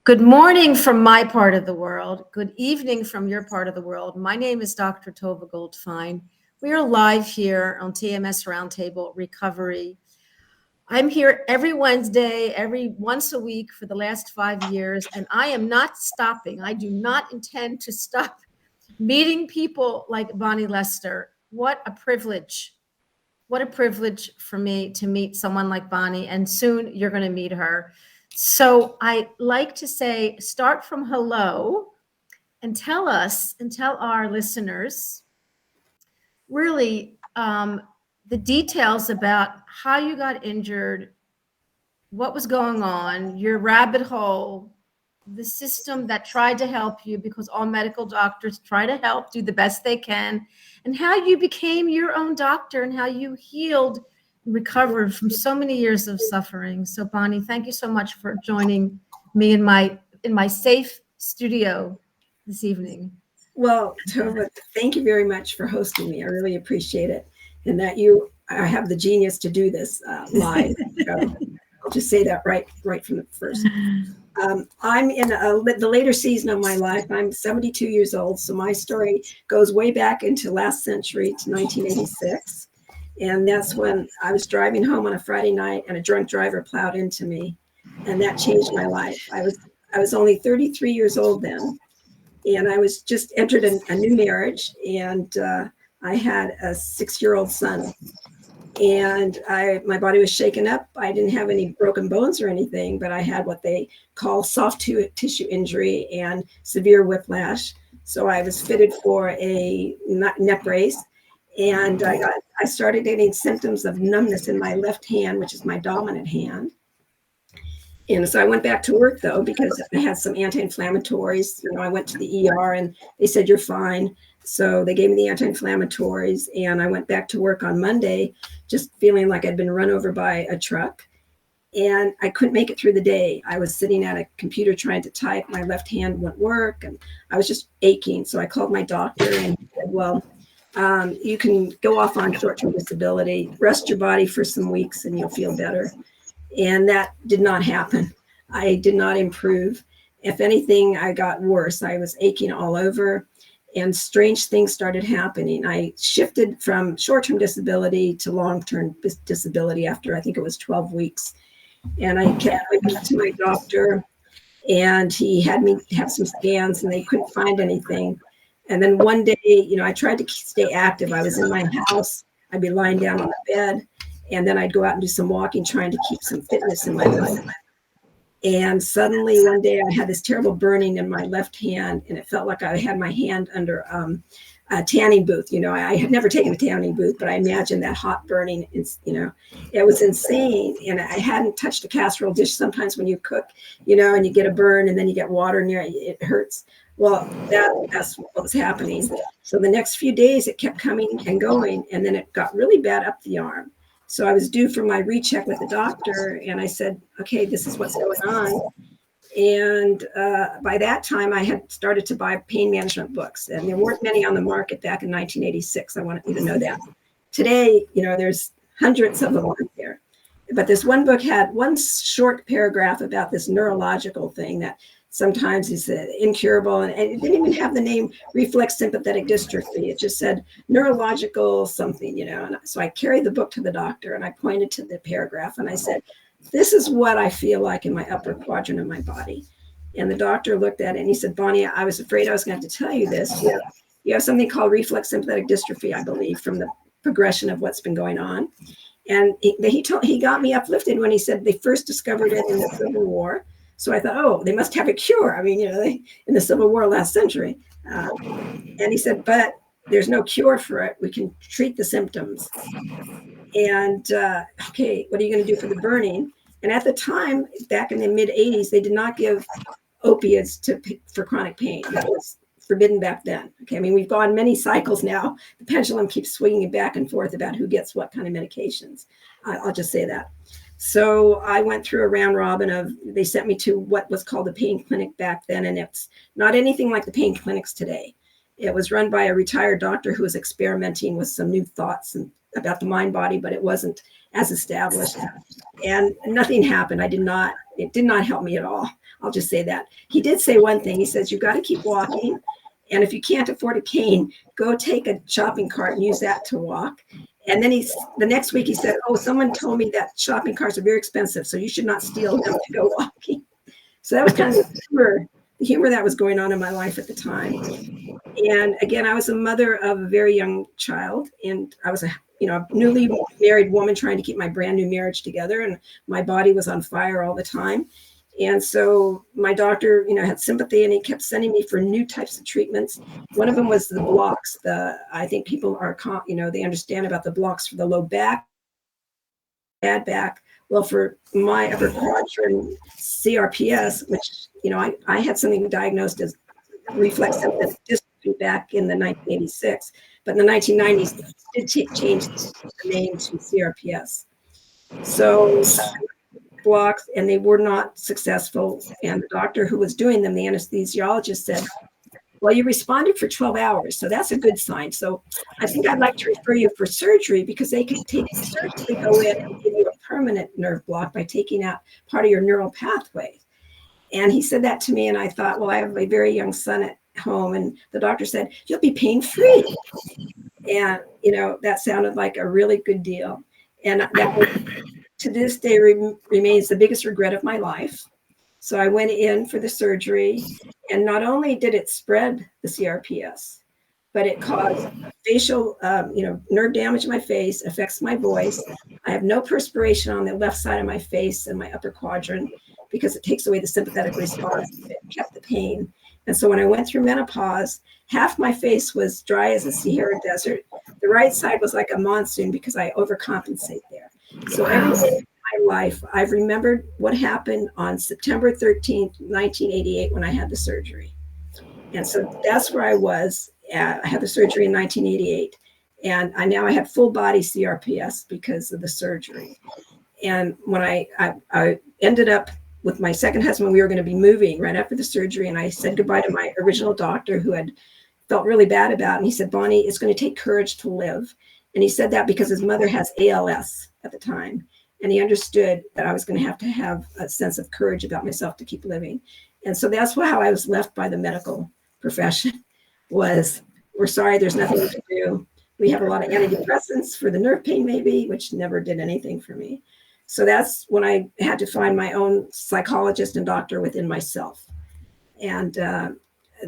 Good morning from my part of the world. Good evening from your part of the world. My name is Dr. Tovah Goldfine. We are live here on TMS Roundtable Recovery. I'm here every Wednesday, every once a week for the last 5 years, and I am not stopping. I do not intend to stop meeting people like Bonnie Lester. What a privilege. What a privilege for me to meet someone like Bonnie, and soon you're going to meet her. So I like to say, start from hello and tell us and tell our listeners really the details about how you got injured, what was going on, your rabbit hole, the system that tried to help you, because all medical doctors try to help, do the best they can, and how you became your own doctor and how you healed, recovered from so many years of suffering. So Bonnie, thank you so much for joining me in my safe studio this evening. Well, Tovah, thank you very much for hosting me. I really appreciate it. And that I have the genius to do this live. So I'll just say that right from the first. I'm in the later season of my life. I'm 72 years old. So my story goes way back into last century to 1986. And that's when I was driving home on a Friday night and a drunk driver plowed into me. And that changed my life. I was only 33 years old then. And I was just entered a new marriage, and I had a 6-year-old son. And my body was shaken up. I didn't have any broken bones or anything, but I had what they call soft tissue injury and severe whiplash. So I was fitted for a neck brace, and I started getting symptoms of numbness in my left hand, which is my dominant hand. And so I went back to work, though, because I had some anti-inflammatories. I went to the ER and they said, you're fine. So they gave me the anti-inflammatories, and I went back to work on Monday, just feeling like I'd been run over by a truck. And I couldn't make it through the day. I was sitting at a computer trying to type. My left hand wouldn't work, and I was just aching. So I called my doctor, and he said, well, you can go off on short-term disability, rest your body for some weeks, and you'll feel better. And that did not happen. I did not improve. If anything, I got worse. I was aching all over, and strange things started happening. I shifted from short-term disability to long-term disability after, I think it was 12 weeks. And I kept going to my doctor, and he had me have some scans, and they couldn't find anything. And then one day, I tried to stay active. I was in my house. I'd be lying down on the bed, and then I'd go out and do some walking, trying to keep some fitness in my life. And suddenly one day I had this terrible burning in my left hand, and it felt like I had my hand under a tanning booth. I had never taken a tanning booth, but I imagined that hot burning. It was insane. And I hadn't touched a casserole dish. Sometimes when you cook, and you get a burn and then you get water near it, it hurts. Well, that's what was happening. So the next few days it kept coming and going, and then it got really bad up the arm. So I was due for my recheck with the doctor, and I said, okay, this is what's going on. And by that time, I had started to buy pain management books, and there weren't many on the market back in 1986. I want you to know that. Today, there's hundreds of them out there. But this one book had one short paragraph about this neurological thing that sometimes is incurable, and it didn't even have the name reflex sympathetic dystrophy. It just said neurological something, And so I carried the book to the doctor, and I pointed to the paragraph, and I said, this is what I feel like in my upper quadrant of my body. And the doctor looked at it, and he said, Bonnie, I was afraid I was going to have to tell you this. You have something called reflex sympathetic dystrophy, I believe, from the progression of what's been going on. And he got me uplifted when he said they first discovered it in the Civil War. So I thought, oh, they must have a cure. I mean, in the Civil War last century. And he said, but there's no cure for it. We can treat the symptoms. And okay, what are you going to do for the burning? And at the time, back in the mid 80s, they did not give opiates for chronic pain. That was forbidden back then. Okay, I mean, we've gone many cycles now. The pendulum keeps swinging back and forth about who gets what kind of medications. I'll just say that. So I went through a round robin they sent me to what was called the pain clinic back then. And it's not anything like the pain clinics today. It was run by a retired doctor who was experimenting with some new thoughts about the mind body, but it wasn't as established. And nothing happened. It did not help me at all. I'll just say that. He did say one thing. He says, you've got to keep walking. And if you can't afford a cane, go take a shopping cart and use that to walk. And then the next week he said, oh, someone told me that shopping carts are very expensive, so you should not steal them to go walking. So that was kind of the humor that was going on in my life at the time. And again, I was a mother of a very young child, and I was a newly married woman trying to keep my brand new marriage together, and my body was on fire all the time. And so my doctor, had sympathy, and he kept sending me for new types of treatments. One of them was the blocks. I think people are, they understand about the blocks for the low back, bad back. Well, for my upper quadrant CRPS, which, I had something diagnosed as reflex symptom dystrophy back in the 1986, but in the 1990s, it did change the name to CRPS. So blocks, and they were not successful. And the doctor who was doing them, the anesthesiologist, said, well, you responded for 12 hours, so that's a good sign. So I think I'd like to refer you for surgery, because they can surgically go in and give you a permanent nerve block by taking out part of your neural pathway. And he said that to me, and I thought, well, I have a very young son at home, and the doctor said, you'll be pain-free. And, that sounded like a really good deal. And that was, to this day, remains the biggest regret of my life. So I went in for the surgery, and not only did it spread the CRPS, but it caused facial, nerve damage in my face, affects my voice. I have no perspiration on the left side of my face and my upper quadrant, because it takes away the sympathetic response. It kept the pain. And so when I went through menopause, half my face was dry as a Sahara desert. The right side was like a monsoon, because I overcompensate there. So every day of my life, I've remembered what happened on September 13th, 1988, when I had the surgery. And so that's where I was. I had the surgery in 1988. And I had full body CRPS because of the surgery. And when I ended up with my second husband, we were going to be moving right after the surgery. And I said goodbye to my original doctor, who had felt really bad about it. And he said, Bonnie, it's going to take courage to live. And he said that because his mother has ALS at the time. And he understood that I was going to have a sense of courage about myself to keep living. And so that's how I was left by the medical profession, was, we're sorry, there's nothing we can do. We have a lot of antidepressants for the nerve pain, maybe, which never did anything for me. So that's when I had to find my own psychologist and doctor within myself. And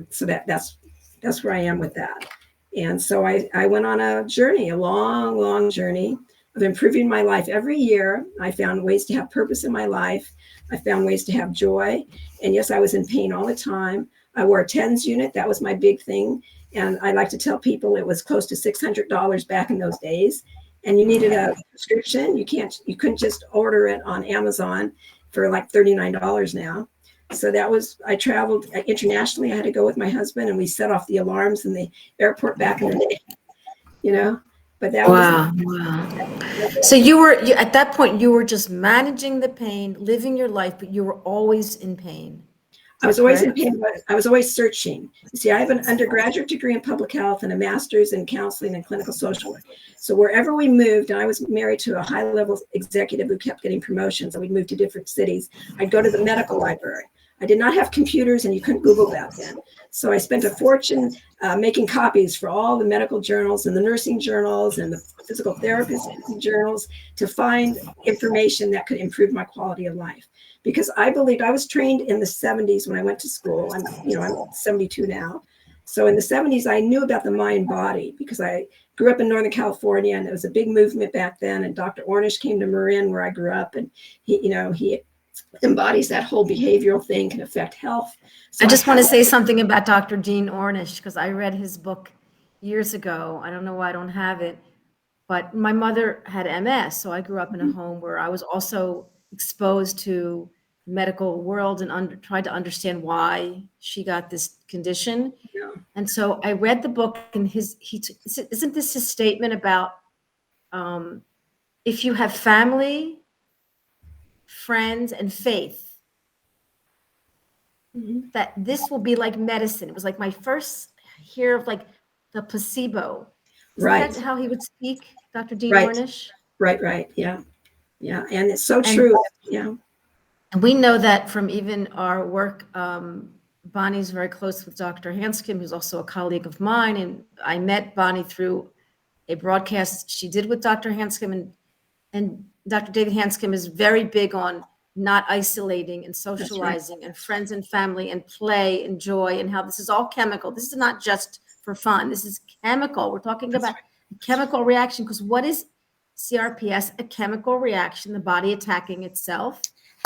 so that's where I am with that. And so I went on a journey, a long, long journey of improving my life. Every year, I found ways to have purpose in my life. I found ways to have joy. And yes, I was in pain all the time. I wore a TENS unit. That was my big thing. And I like to tell people it was close to $600 back in those days. And you needed a prescription. You couldn't just order it on Amazon for like $39 now. So I traveled internationally. I had to go with my husband, and we set off the alarms in the airport back in the day, but that was. So at that point, you were just managing the pain, living your life, but you were always in pain. I was always in pain, but I was always searching. You see, I have an undergraduate degree in public health and a master's in counseling and clinical social work. So wherever we moved, and I was married to a high-level executive who kept getting promotions, and we'd move to different cities, I'd go to the medical library. I did not have computers, and you couldn't Google back then. So I spent a fortune making copies for all the medical journals and the nursing journals and the physical therapist journals to find information that could improve my quality of life. Because I believed, I was trained in the 70s when I went to school. I'm 72 now. So in the 70s, I knew about the mind body, because I grew up in Northern California, and there was a big movement back then. And Dr. Ornish came to Marin, where I grew up, and he embodies that whole behavioral thing can affect health. So I just want to say something about Dr. Dean Ornish, because I read his book years ago. I don't know why I don't have it, but my mother had MS. So I grew up in a home where I was also exposed to the medical world and tried to understand why she got this condition. Yeah. And so I read the book, and isn't this his statement about if you have family, friends, and faith, that this will be like medicine. It was like my first hear of like the placebo. Right. That's how he would speak, Dr. Dean Right. Ornish? Right. Yeah. And it's so true. Yeah. And we know that from even our work. Bonnie's very close with Dr. Hanscom, who's also a colleague of mine. And I met Bonnie through a broadcast she did with Dr. Hanscom. And Dr. David Hanscom is very big on not isolating and socializing, right, and friends and family and play and joy, and how this is all chemical. This is not just for fun. This is chemical. We're talking about a chemical reaction, because what is CRPS? A chemical reaction, the body attacking itself.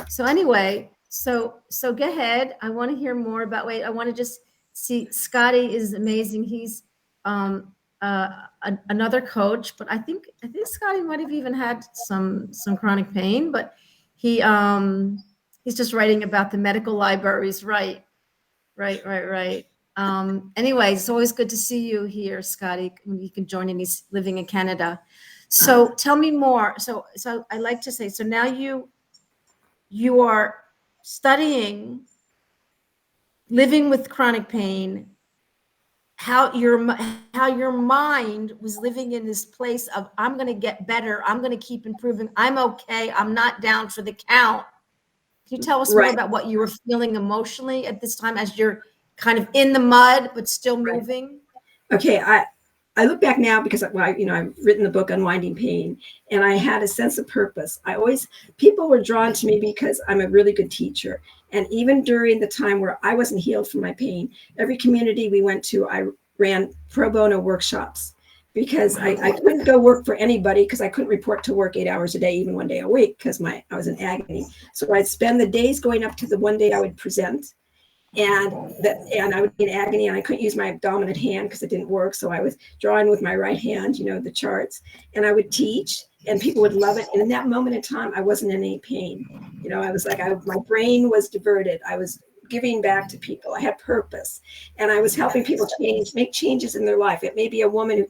So anyway, so go ahead. I want to hear more about, wait, I want to just see, Scotty is amazing. He's another coach, but I think Scotty might have even had some chronic pain, but he's just writing about the medical libraries. Right. Anyway, it's always good to see you here, Scotty, when you can join in. He's living in Canada. So tell me more. So I like to say, so now you are studying living with chronic pain, how your mind was living in this place of, I'm going to get better, I'm going to keep improving, I'm okay, I'm not down for the count. Can you tell us more about what you were feeling emotionally at this time, as you're kind of in the mud but still moving? Okay, I look back now because I've written the book Unwinding Pain, and I had a sense of purpose. People were drawn to me because I'm a really good teacher. And even during the time where I wasn't healed from my pain, every community we went to, I ran pro bono workshops, because I couldn't go work for anybody, because I couldn't report to work 8 hours a day, even 1 day a week, because I was in agony. So I'd spend the days going up to the one day I would present, and I would be in agony, and I couldn't use my dominant hand because it didn't work. So I was drawing with my right hand, the charts, and I would teach, and people would love it. And in that moment in time, I wasn't in any pain. I was like, my brain was diverted. I was giving back to people. I had purpose, and I was helping people make changes in their life. It may be a woman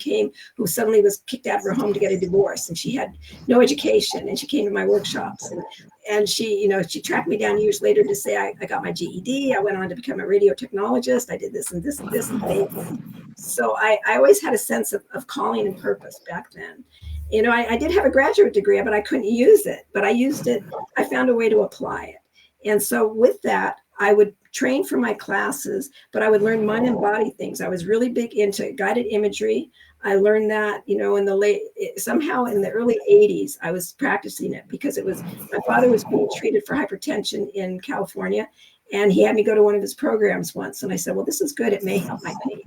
who suddenly was kicked out of her home to get a divorce, and she had no education, and she came to my workshops, and she tracked me down years later to say, I got my GED. I went on to become a radio technologist. I did this and this and this. So I always had a sense of calling and purpose back then. I did have a graduate degree, but I couldn't use it. But I used it. I found a way to apply it. And so with that, I would train for my classes, but I would learn mind and body things. I was really big into guided imagery. I learned that, somehow in the early 80s, I was practicing it, because my father was being treated for hypertension in California, and he had me go to one of his programs once. And I said, well, this is good. It may help my pain.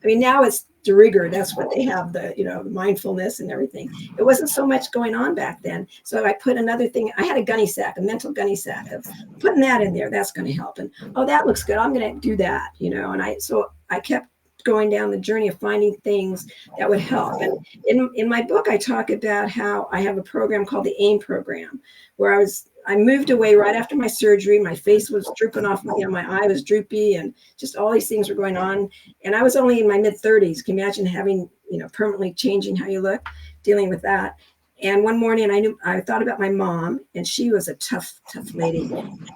I mean, now it's de rigueur. That's what they have, the mindfulness and everything. It wasn't so much going on back then. So I put another thing. I had a mental gunny sack of putting that in there. That's going to help. And, oh, that looks good, I'm going to do that, and I kept going down the journey of finding things that would help. And in my book, I talk about how I have a program called the AIM program, where I moved away right after my surgery. My face was drooping off, my eye was droopy, and just all these things were going on. And I was only in my mid 30s. Can you imagine having, permanently changing how you look, dealing with that? And one morning I thought about my mom, and she was a tough lady.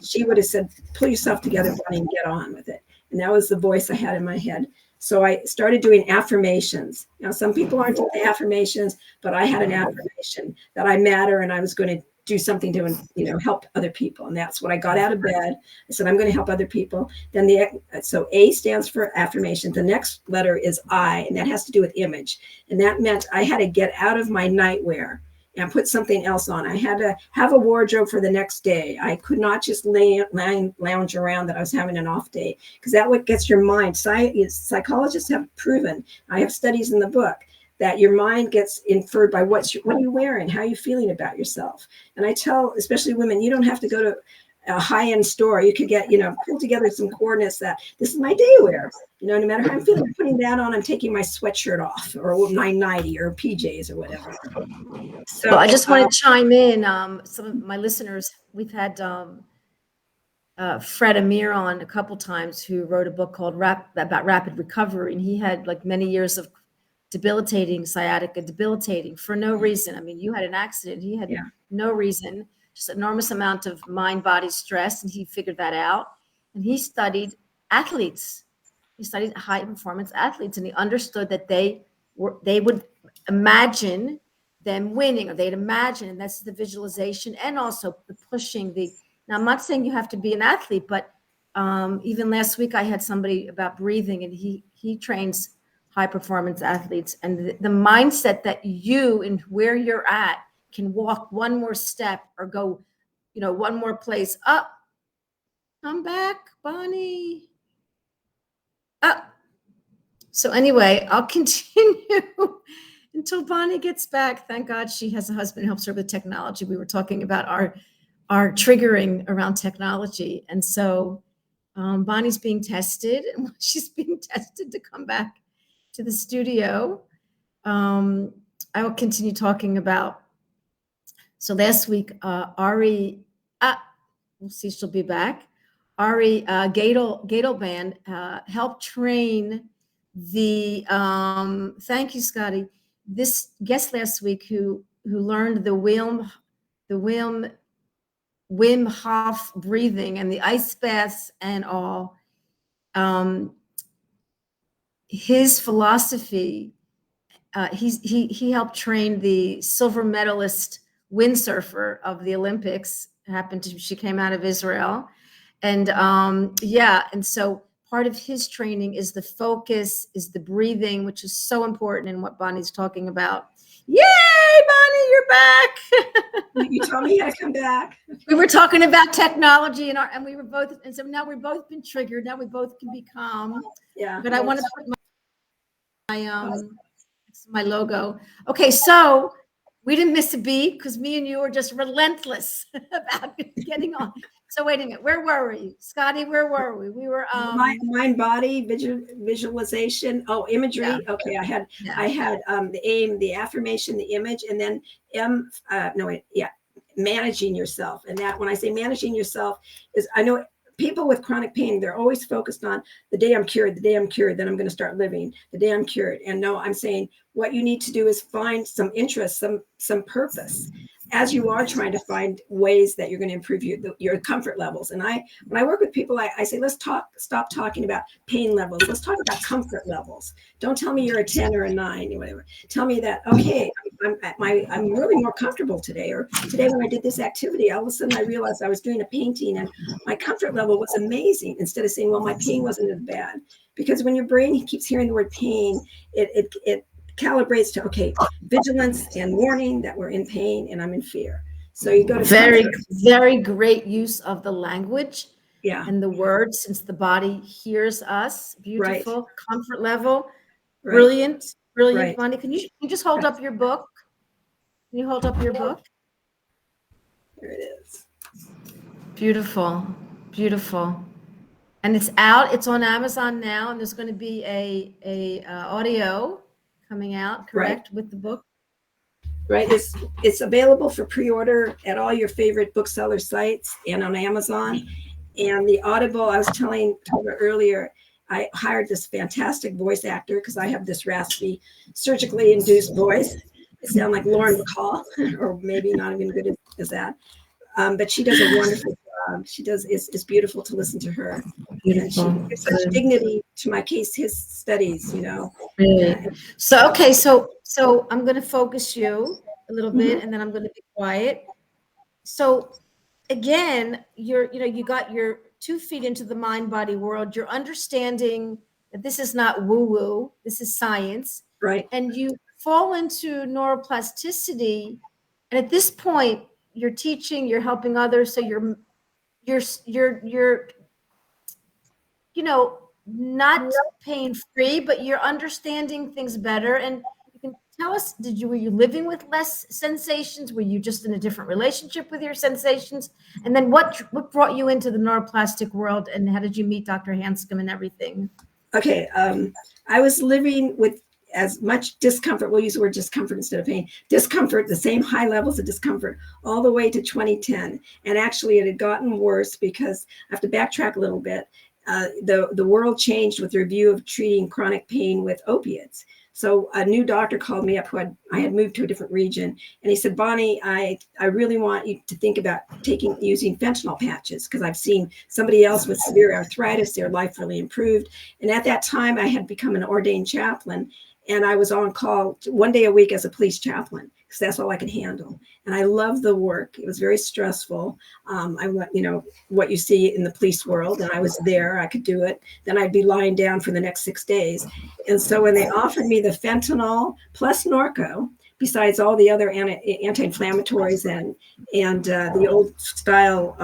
She would have said, pull yourself together, Bonnie, and get on with it. And that was the voice I had in my head. So I started doing affirmations. Now, some people aren't doing affirmations, but I had an affirmation that I matter, and I was going to do something to, help other people. And that's what I got out of bed. I said, I'm going to help other people. Then so A stands for affirmation. The next letter is I, and that has to do with image. And that meant I had to get out of my nightwear and put something else on. I had to have a wardrobe for the next day. I could not just lounge around that I was having an off day, because that what gets your mind. Psychologists have proven, I have studies in the book, that your mind gets inferred by what are you wearing, how are you feeling about yourself. And I tell, especially women, you don't have to go to a high-end store. You could get, pull together some coordinates that this is my day wear. No matter how I'm feeling, I'm putting that on, I'm taking my sweatshirt off, or 990 or PJs or whatever. So well, I just want to chime in. Some of my listeners, we've had Fred Amir on a couple times, who wrote a book called about rapid recovery. And he had like many years of debilitating sciatica, for no reason. I mean, you had an accident. He had no reason, just enormous amount of mind-body stress. And he figured that out. And he studied athletes. He studied high-performance athletes, and he understood that they would imagine them winning, or they'd imagine, and that's the visualization, and also the pushing, the Now, I'm not saying you have to be an athlete, but even last week I had somebody about breathing, and he trains high performance athletes, and the mindset that you and where you're at can walk one more step or go, one more place up. Come back, Bonnie. Up. So anyway, I'll continue until Bonnie gets back. Thank God she has a husband who helps her with technology. We were talking about our triggering around technology. And so Bonnie's being tested, and while she's being tested to come back to the studio, I will continue talking about. So last week, Ari, we'll see, she'll be back. Ari Gadelband helped train the, thank you, Scotty, this guest last week who learned the Wim Hof breathing and the ice baths and all. His philosophy, he helped train the silver medalist windsurfer of the Olympics. She came out of Israel. And and so part of his training is the focus, is the breathing, which is so important in what Bonnie's talking about. Yay, Bonnie, you're back. You told me I'd come back. We were talking about technology and we were both, and so now we've both been triggered. Now we both can be calm. Yeah. But I want to put my logo. Okay, so we didn't miss a beat because me and you were just relentless about getting on. So wait a minute, where were we? Scotty, where were we? We were mind body visualization. Oh, imagery. Yeah. Okay, I had the aim, the affirmation, the image, and then managing yourself. And that, when I say managing yourself, is, I know people with chronic pain, they're always focused on the day I'm cured, then I'm going to start living, the day I'm cured. And no, I'm saying what you need to do is find some interest, some purpose, as you are trying to find ways that you're going to improve your comfort levels. And when I work with people, I say, let's stop talking about pain levels. Let's talk about comfort levels. Don't tell me you're a 10 or a 9 or whatever. Tell me that, okay, I'm really more comfortable today. Or today when I did this activity, all of a sudden I realized I was doing a painting and my comfort level was amazing, instead of saying, well, my pain wasn't as bad. Because when your brain keeps hearing the word pain, it calibrates to, okay, vigilance and warning that we're in pain and I'm in fear. So you go to very great use of the language, and the words, since the body hears us. Beautiful. Right. Comfort level. Right. Brilliant. Right. Bonnie, can you just hold up your book? Can you hold up your book? There it is. Beautiful. And it's out. It's on Amazon now, and there's going to be a audio coming out, correct, right, with the book? Right. It's available for pre-order at all your favorite bookseller sites and on Amazon. And the Audible, I was telling Tovah earlier, I hired this fantastic voice actor because I have this raspy, surgically induced voice. I sound like Lauren Bacall, or maybe not even good as that. But she does a wonderful job. It's beautiful to listen to her. Beautiful. And she gives such dignity to my case, his studies, Really? So, okay, so I'm going to focus you a little bit, and then I'm going to be quiet. So again, you got your 2 feet into the mind-body world. You're understanding that this is not woo-woo. This is science. Right. And you fall into neuroplasticity. And at this point, you're teaching, you're helping others. So you're not pain-free, but you're understanding things better. And you can tell us, were you living with less sensations? Were you just in a different relationship with your sensations? And then what brought you into the neuroplastic world, and how did you meet Dr. Hanscom and everything? Okay. I was living with as much discomfort. We'll use the word discomfort instead of pain. Discomfort, the same high levels of discomfort all the way to 2010. And actually it had gotten worse because I have to backtrack a little bit. The world changed with the review of treating chronic pain with opiates. So a new doctor called me up who I had moved to a different region. And he said, Bonnie, I really want you to think about using fentanyl patches, because I've seen somebody else with severe arthritis, their life really improved. And at that time I had become an ordained chaplain, and I was on call 1 day a week as a police chaplain, because that's all I could handle. And I loved the work. It was very stressful. I went, what you see in the police world, and I was there. I could do it. Then I'd be lying down for the next 6 days. And so when they offered me the fentanyl plus Norco, besides all the other anti-inflammatories and the old style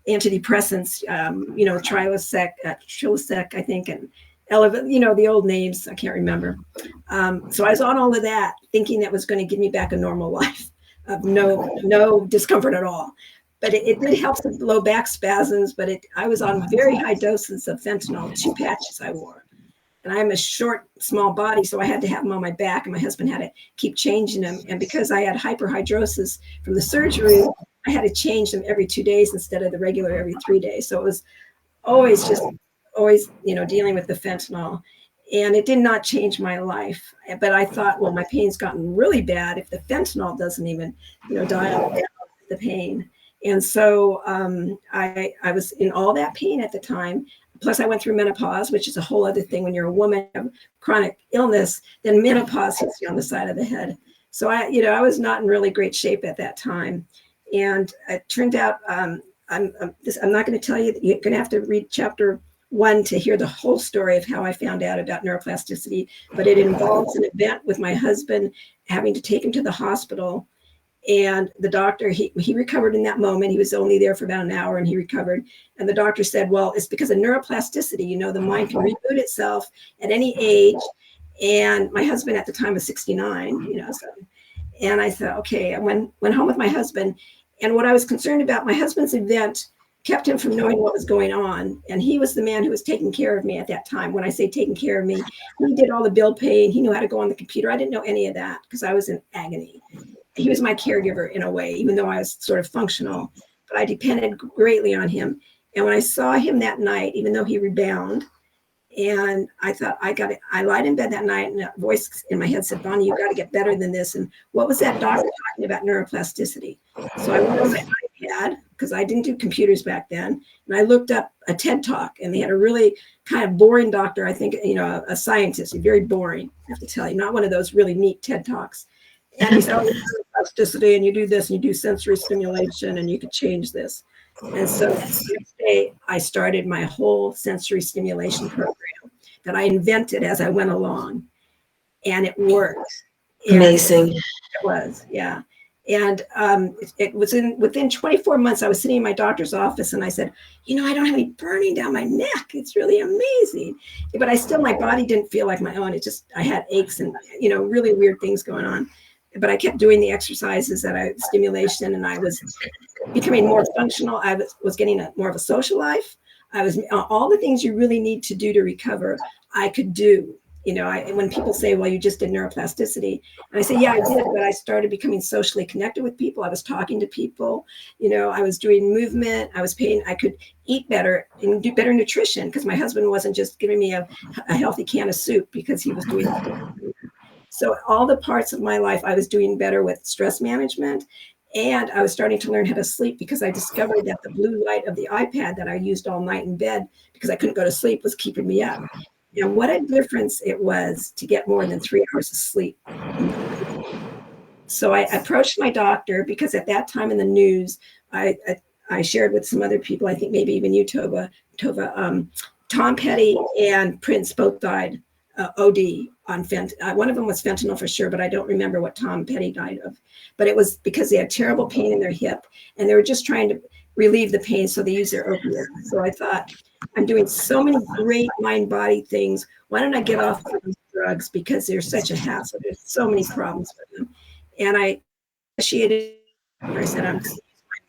antidepressants, Trilosec, I think, and the old names, I can't remember. So I was on all of that, thinking that was going to give me back a normal life of no discomfort at all. But it did help some low back spasms, but I was on very high doses of fentanyl, 2 patches I wore. And I'm a short, small body, so I had to have them on my back, and my husband had to keep changing them. And because I had hyperhidrosis from the surgery, I had to change them every 2 days instead of the regular every 3 days. So it was always dealing with the fentanyl. And it did not change my life. But I thought, well, my pain's gotten really bad if the fentanyl doesn't even, dial down the pain. And so I was in all that pain at the time. Plus, I went through menopause, which is a whole other thing. When you're a woman of chronic illness, then menopause hits you on the side of the head. So I was not in really great shape at that time. And it turned out, I'm not going to tell you, you're going to have to read chapter 1 to hear the whole story of how I found out about neuroplasticity. But it involves an event with my husband having to take him to the hospital. And the doctor, he recovered in that moment. He was only there for about an hour and he recovered. And the doctor said, well, it's because of neuroplasticity. The mind can reboot itself at any age. And my husband at the time was 69, and I thought, okay, I went home with my husband. And what I was concerned about, my husband's event kept him from knowing what was going on. And he was the man who was taking care of me at that time. When I say taking care of me, he did all the bill paying. He knew how to go on the computer. I didn't know any of that because I was in agony. He was my caregiver in a way, even though I was sort of functional, but I depended greatly on him. And when I saw him that night, even though he rebounded, and I thought, I lied in bed that night and a voice in my head said, Bonnie, you got to get better than this. And what was that doctor talking about? Neuroplasticity. So I went on my iPad because I didn't do computers back then. And I looked up a TED Talk, and they had a really kind of boring doctor, I think, a scientist, very boring, I have to tell you, not one of those really neat TED Talks. And he said, oh, neuroplasticity, and you do this, and you do sensory stimulation, and you could change this. And so the next day, I started my whole sensory stimulation program that I invented as I went along. And it worked. Amazing. It was, yeah. And it was within 24 months, I was sitting in my doctor's office, and I said, I don't have any burning down my neck. It's really amazing. But my body didn't feel like my own. I had aches and, really weird things going on. But I kept doing the exercises stimulation, and I was becoming more functional. I was getting more of a social life. I was all the things you really need to do to recover, I could do. When people say, well, you just did neuroplasticity. And I say, yeah, I did, but I started becoming socially connected with people. I was talking to people, I was doing movement. I could eat better and do better nutrition because my husband wasn't just giving me a healthy can of soup because he was doing So all the parts of my life, I was doing better with stress management, and I was starting to learn how to sleep because I discovered that the blue light of the iPad that I used all night in bed because I couldn't go to sleep was keeping me up. And what a difference it was to get more than 3 hours of sleep. So I approached my doctor because at that time in the news, I shared with some other people, I think maybe even you, Tovah, Tom Petty and Prince both died OD on fentanyl. One of them was fentanyl for sure, but I don't remember what Tom Petty died of. But it was because they had terrible pain in their hip, and they were just trying to relieve the pain, so they used their opiate. So I thought, I'm doing so many great mind-body things. Why don't I get off these drugs because they're such a hassle? There's so many problems with them. And I initiated. I said, I'm going to use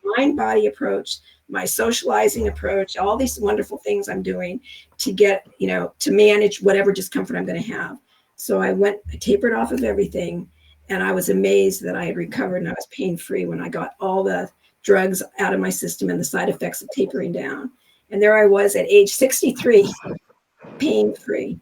my mind-body approach, my socializing approach, all these wonderful things I'm doing to get, to manage whatever discomfort I'm going to have. So I tapered off of everything, and I was amazed that I had recovered and I was pain-free when I got all the drugs out of my system and the side effects of tapering down. And there I was at age 63, pain-free.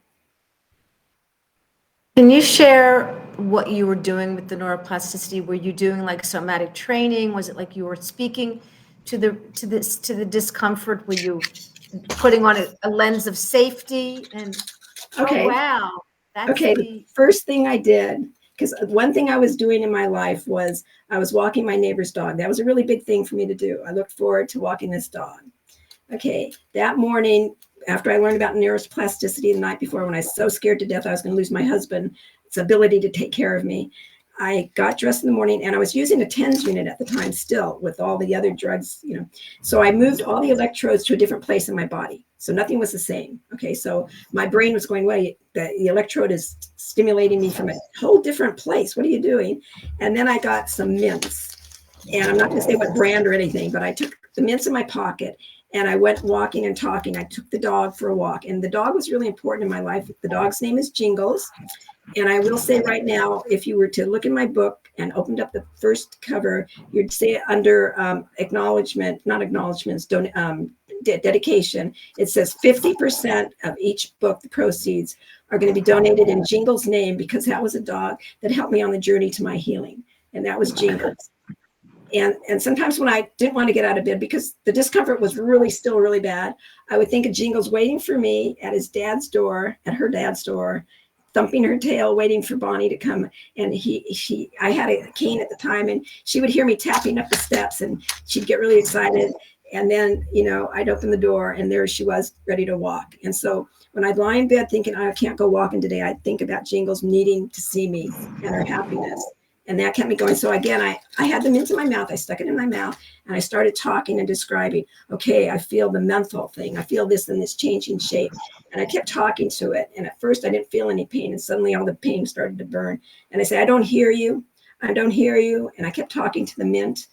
Can you share what you were doing with the neuroplasticity? Were you doing like somatic training? Was it like you were speaking to the discomfort? Were you putting on a lens of safety? And okay, oh, wow, the first thing I did, Because one thing I was doing in my life was I was walking my neighbor's dog. That was a really big thing for me to do. I looked forward to walking this dog. Okay, that morning, after I learned about neuroplasticity the night before, when I was so scared to death I was going to lose my husband's ability to take care of me, I got dressed in the morning, and I was using a TENS unit at the time still with all the other drugs, you know. So I moved all the electrodes to a different place in my body. So nothing was the same. Okay, so my brain was going, well, the electrode is stimulating me from a whole different place. What are you doing? And then I got some mints. And I'm not going to say what brand or anything, but I took the mints in my pocket, and I went walking and talking. I took the dog for a walk, and the dog was really important in my life. The dog's name is Jingles. And I will say right now, if you were to look in my book and opened up the first cover, you'd see under dedication, it says 50% of each book, the proceeds, are going to be donated in Jingles' name, because that was a dog that helped me on the journey to my healing. And that was Jingles. And sometimes when I didn't want to get out of bed because the discomfort was still really bad, I would think of Jingles waiting for me at her dad's door, thumping her tail, waiting for Bonnie to come. And I had a cane at the time, and she would hear me tapping up the steps, and she'd get really excited. And then, you know, I'd open the door, and there she was, ready to walk. And so when I'd lie in bed thinking, I can't go walking today, I'd think about Jingles needing to see me and her happiness. And that kept me going. So again, I had them into my mouth. I stuck it in my mouth, and I started talking and describing, okay, I feel the mental thing. I feel this and this changing shape. And I kept talking to it. And at first I didn't feel any pain. And suddenly all the pain started to burn. And I say, I don't hear you. I don't hear you. And I kept talking to the mint.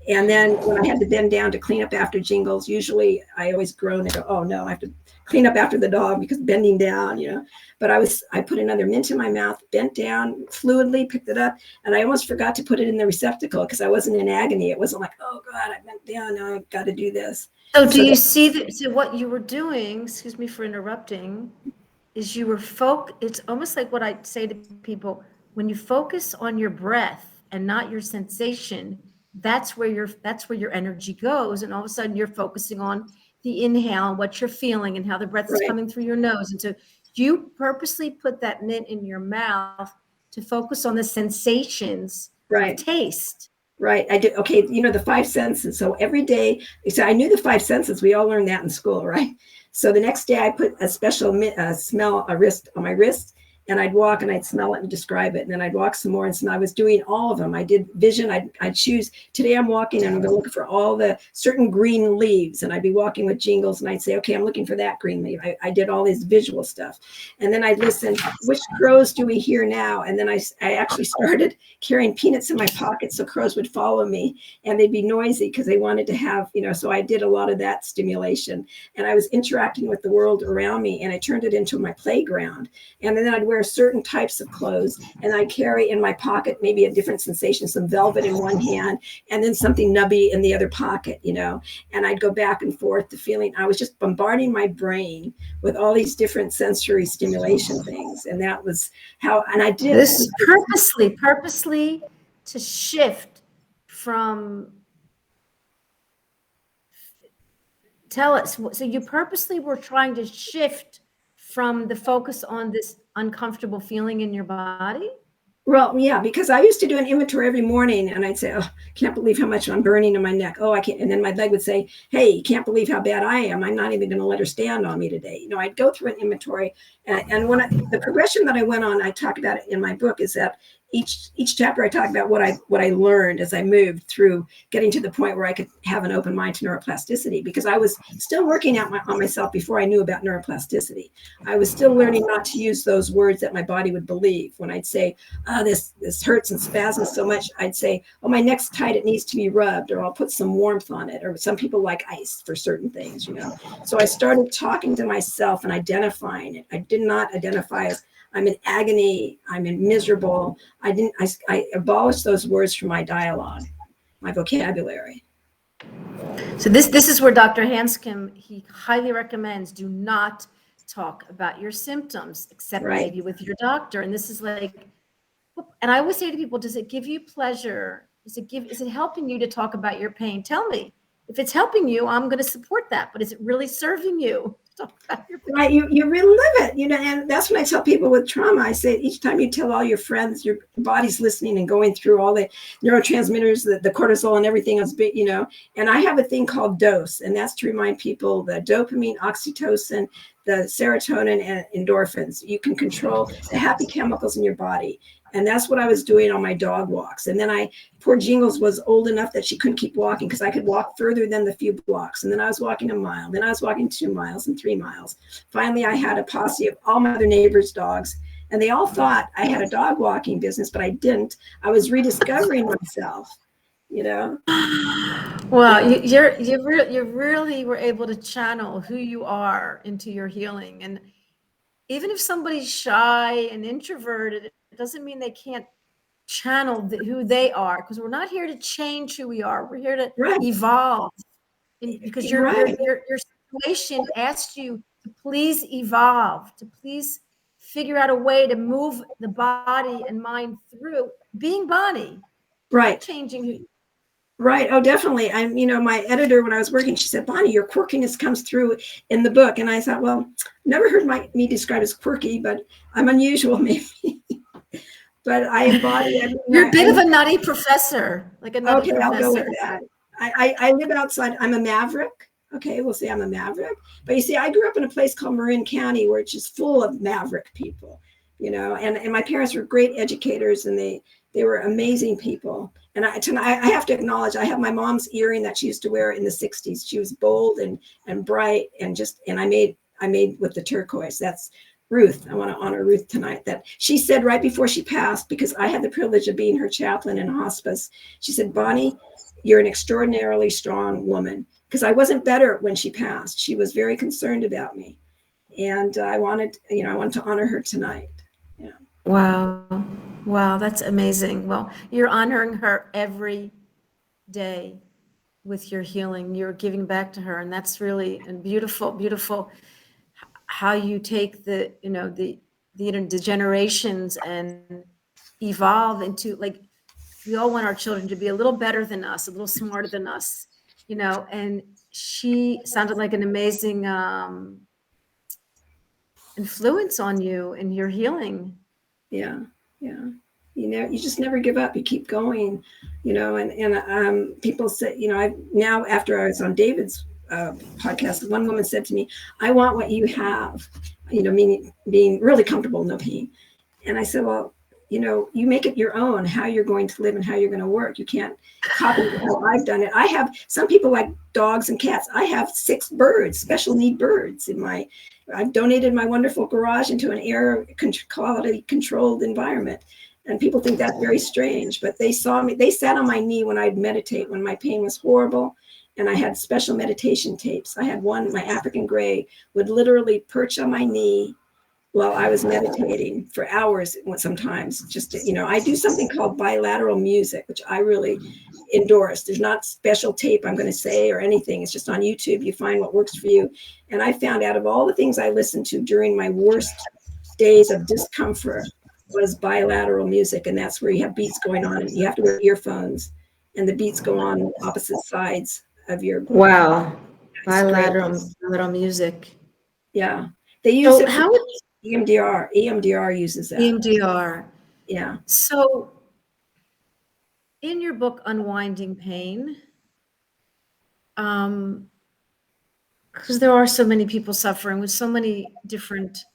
And then when I had to bend down to clean up after Jingles, usually I always groan and go, oh no, I have to clean up after the dog because bending down, you know. But I put another mint in my mouth, bent down fluidly, picked it up, and I almost forgot to put it in the receptacle because I wasn't in agony. It wasn't like, oh God, I bent down, now I've got to do this. So do you see that? So what you were doing, excuse me for interrupting, is you were it's almost like what I say to people, when you focus on your breath and not your sensation, that's where your energy goes. And all of a sudden you're focusing on the inhale, what you're feeling and how the breath is coming through your nose. And so you purposely put that mint in your mouth to focus on the sensations of taste. Right. I did. Okay. You know, the five senses. So every day, so I knew the five senses. We all learned that in school, right? So the next day I put a special smell on my wrist, and I'd walk and I'd smell it and describe it. And then I'd walk some more and smell. I was doing all of them. I did vision. I'd choose, today I'm walking and I'm going to look for all the certain green leaves. And I'd be walking with Jingles and I'd say, okay, I'm looking for that green leaf. I did all this visual stuff. And then I'd listen, which crows do we hear now? And then I actually started carrying peanuts in my pocket so crows would follow me, and they'd be noisy because they wanted to have, you know, so I did a lot of that stimulation. And I was interacting with the world around me, and I turned it into my playground. And then I'd wear certain types of clothes, and I carry in my pocket maybe a different sensation, some velvet in one hand and then something nubby in the other pocket, you know. And I'd go back and forth to feeling I was just bombarding my brain with all these different sensory stimulation things. And that was how, and I did this purposely to shift from, tell us, so you purposely were trying to shift from the focus on this uncomfortable feeling in your body? Well, yeah, because I used to do an inventory every morning, and I'd say, oh, can't believe how much I'm burning in my neck. Oh, I can't. And then my leg would say, hey, can't believe how bad I am. I'm not even going to let her stand on me today. You know, I'd go through an inventory. And when the progression that I went on, I talk about it in my book, is that each chapter I talk about what I learned as I moved through getting to the point where I could have an open mind to neuroplasticity, because I was still working out on myself before I knew about neuroplasticity. I was still learning not to use those words that my body would believe. When I'd say, oh, this hurts and spasms so much, I'd say, oh, my neck's tight, it needs to be rubbed, or I'll put some warmth on it, or some people like ice for certain things, you know. So I started talking to myself and identifying it. I did not identify as I'm in agony, I'm in miserable. I abolished those words from my dialogue, my vocabulary. So this is where Dr. Hanscom, he highly recommends, do not talk about your symptoms except maybe with your doctor. And this is like, and I always say to people, does it give you pleasure? Is it helping you to talk about your pain? Tell me. If it's helping you, I'm going to support that. But is it really serving you? Right, you relive it, and that's what I tell people with trauma. I say each time you tell all your friends, your body's listening and going through all the neurotransmitters, the cortisol and everything else, and I have a thing called dose, and that's to remind people the dopamine, oxytocin, the serotonin, and endorphins. You can control the happy chemicals in your body. And that's what I was doing on my dog walks. And then poor Jingles was old enough that she couldn't keep walking because I could walk further than the few blocks. And then I was walking a mile. Then I was walking 2 miles and 3 miles. Finally, I had a posse of all my other neighbors' dogs. And they all thought I had a dog walking business, but I didn't. I was rediscovering myself, Well, you really were able to channel who you are into your healing. And even if somebody's shy and introverted, it doesn't mean they can't channel who they are, because we're not here to change who we are. We're here to evolve. Because your situation asked you to please evolve, to please figure out a way to move the body and mind through being body. Right. Changing who. Right. Oh, definitely. My editor, when I was working, she said, Bonnie, your quirkiness comes through in the book. And I thought, well, never heard me described as quirky, but I'm unusual, maybe. But I embody everything. You're a bit of a nutty professor, like a nutty professor. I'll go with that. I live outside. I'm a maverick. Okay, we'll say I'm a maverick. But you see, I grew up in a place called Marin County, which is full of maverick people, and my parents were great educators, and they were amazing people. And I have to acknowledge, I have my mom's earring that she used to wear in the 60s. She was bold and bright, and I made with the turquoise. That's Ruth. I want to honor Ruth tonight. That she said right before she passed, because I had the privilege of being her chaplain in hospice. She said, Bonnie, you're an extraordinarily strong woman. Because I wasn't better when she passed. She was very concerned about me. And I wanted to honor her tonight. Yeah. Wow, that's amazing. Well, you're honoring her every day with your healing. You're giving back to her, and that's really beautiful how you take the generations and evolve into, like, we all want our children to be a little better than us, a little smarter than us, and she sounded like an amazing influence on you in your healing. Yeah. You just never give up. You keep going, and people say, now after I was on David's podcast, one woman said to me, I want what you have, meaning being really comfortable, no pain. And I said, well, you make it your own, how you're going to live and how you're going to work. You can't copy how I've done it. I have, some people like dogs and cats. I have 6 birds, special need birds I've donated my wonderful garage into an air quality controlled environment. And people think that's very strange, but they saw me, they sat on my knee when I'd meditate, when my pain was horrible. And I had special meditation tapes. I had one, my African gray would literally perch on my knee while I was meditating for hours sometimes. Just I do something called bilateral music, which I really endorse. There's not special tape I'm going to say or anything. It's just on YouTube. You find what works for you. And I found out of all the things I listened to during my worst days of discomfort was bilateral music. And that's where you have beats going on, and you have to wear earphones, and the beats go on opposite sides of your. Wow. Bilateral music. Yeah. They use it. How would EMDR uses that. EMDR. Yeah. So in your book, Unwinding Pain, because there are so many people suffering with so many different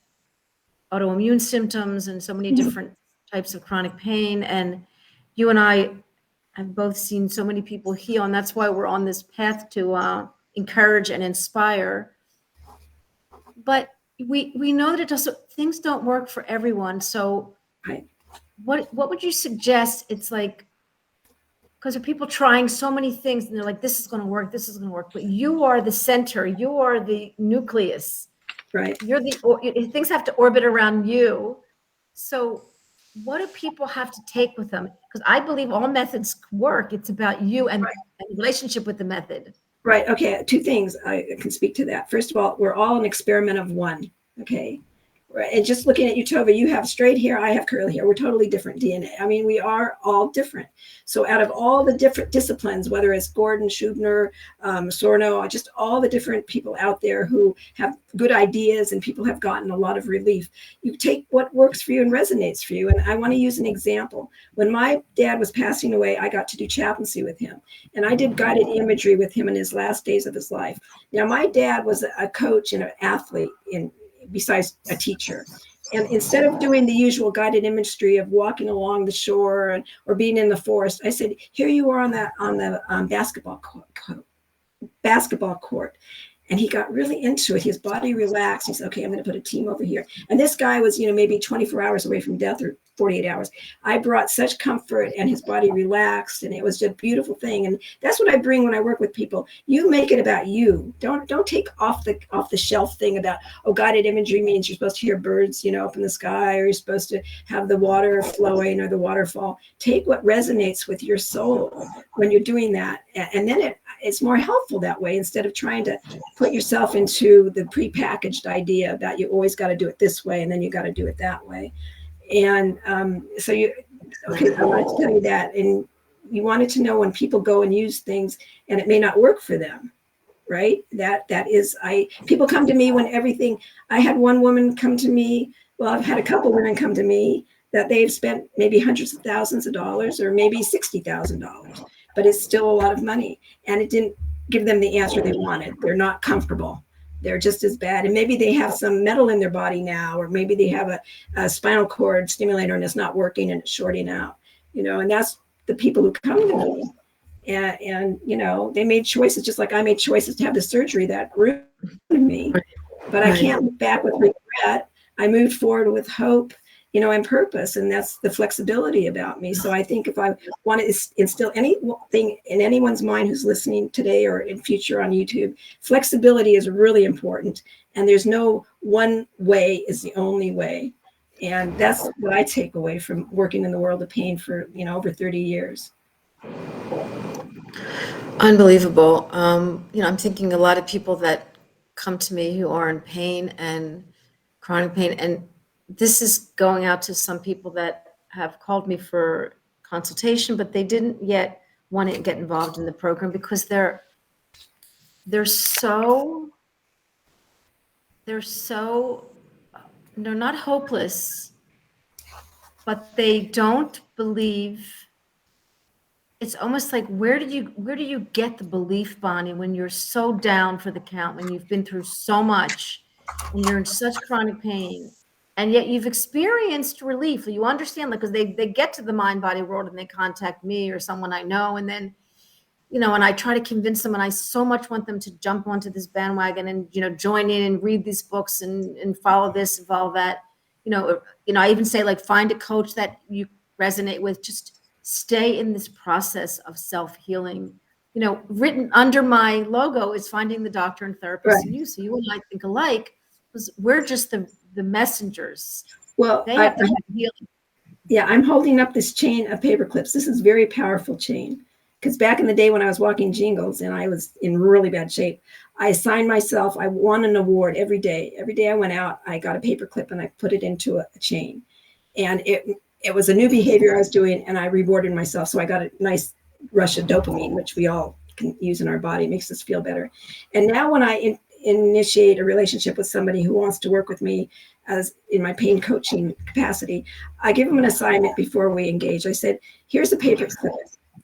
autoimmune symptoms and so many different types of chronic pain. And you and I have both seen so many people heal. And that's why we're on this path to encourage and inspire. But we know that things don't work for everyone. So what would you suggest? It's like, because of people trying so many things and they're like, this is going to work, but you are the center, you are the nucleus, right? Things have to orbit around you. So what do people have to take with them? Because I believe all methods work. It's about you and the relationship with the method. Right. Okay. 2 things I can speak to that. First of all, we're all an experiment of one. Okay. Right. And just looking at you, Tovah, you have straight hair, I have curly hair. We're totally different DNA. I mean, we are all different. So out of all the different disciplines, whether it's Gordon, Schubner, Sorno, just all the different people out there who have good ideas and people have gotten a lot of relief, you take what works for you and resonates for you. And I want to use an example. When my dad was passing away, I got to do chaplaincy with him. And I did guided imagery with him in his last days of his life. Now, my dad was a coach and an athlete besides a teacher. And instead of doing the usual guided imagery of walking along the shore or being in the forest, I said, here you are on the basketball court. And he got really into it. His body relaxed. He said, okay, I'm going to put a team over here. And this guy was, maybe 24 hours away from death or 48 hours. I brought such comfort and his body relaxed. And it was just a beautiful thing. And that's what I bring when I work with people. You make it about you. Don't take off the shelf thing about, guided imagery means you're supposed to hear birds, up in the sky, or you're supposed to have the water flowing or the waterfall. Take what resonates with your soul when you're doing that. And then it's more helpful that way, instead of trying to put yourself into the prepackaged idea that you always got to do it this way and then you got to do it that way. And I wanted to tell you that. And you wanted to know when people go and use things and it may not work for them, right? People come to me when everything. I had one woman come to me. Well, I've had a couple women come to me that they've spent maybe hundreds of thousands of dollars or maybe $60,000, but it's still a lot of money. And it didn't give them the answer they wanted. They're not comfortable. They're just as bad. And maybe they have some metal in their body now, or maybe they have a spinal cord stimulator and it's not working and it's shorting out, and that's the people who come to me. And they made choices just like I made choices to have the surgery that ruined me. But I can't look back with regret. I moved forward with hope, and purpose. And that's the flexibility about me. So I think if I want to instill anything in anyone's mind who's listening today or in future on YouTube, flexibility is really important. And there's no one way is the only way. And that's what I take away from working in the world of pain for, over 30 years. Unbelievable. I'm thinking a lot of people that come to me who are in pain and chronic pain, and this is going out to some people that have called me for consultation, but they didn't yet want to get involved in the program because they're not hopeless, but they don't believe. It's almost like, where do you get the belief, Bonnie, when you're so down for the count, when you've been through so much and you're in such chronic pain, and yet you've experienced relief? You understand, because they get to the mind-body world and they contact me or someone I know, and then, and I try to convince them, and I so much want them to jump onto this bandwagon and, join in and read these books and follow this and follow that. I even say, like, find a coach that you resonate with. Just stay in this process of self-healing. Written under my logo is finding the doctor and therapist in you. So you and I think alike, because we're just the messengers. Well, they have to have healing. Yeah, I'm holding up this chain of paper clips. This is a very powerful chain, because back in the day when I was walking jingles and I was in really bad shape, I assigned myself, I won an award every day. Every day I went out, I got a paper clip and I put it into a chain. And it was a new behavior I was doing, and I rewarded myself. So I got a nice rush of dopamine, which we all can use in our body. It makes us feel better. And now when I initiate a relationship with somebody who wants to work with me as in my pain coaching capacity, I give them an assignment before we engage. I said, here's a paper clip.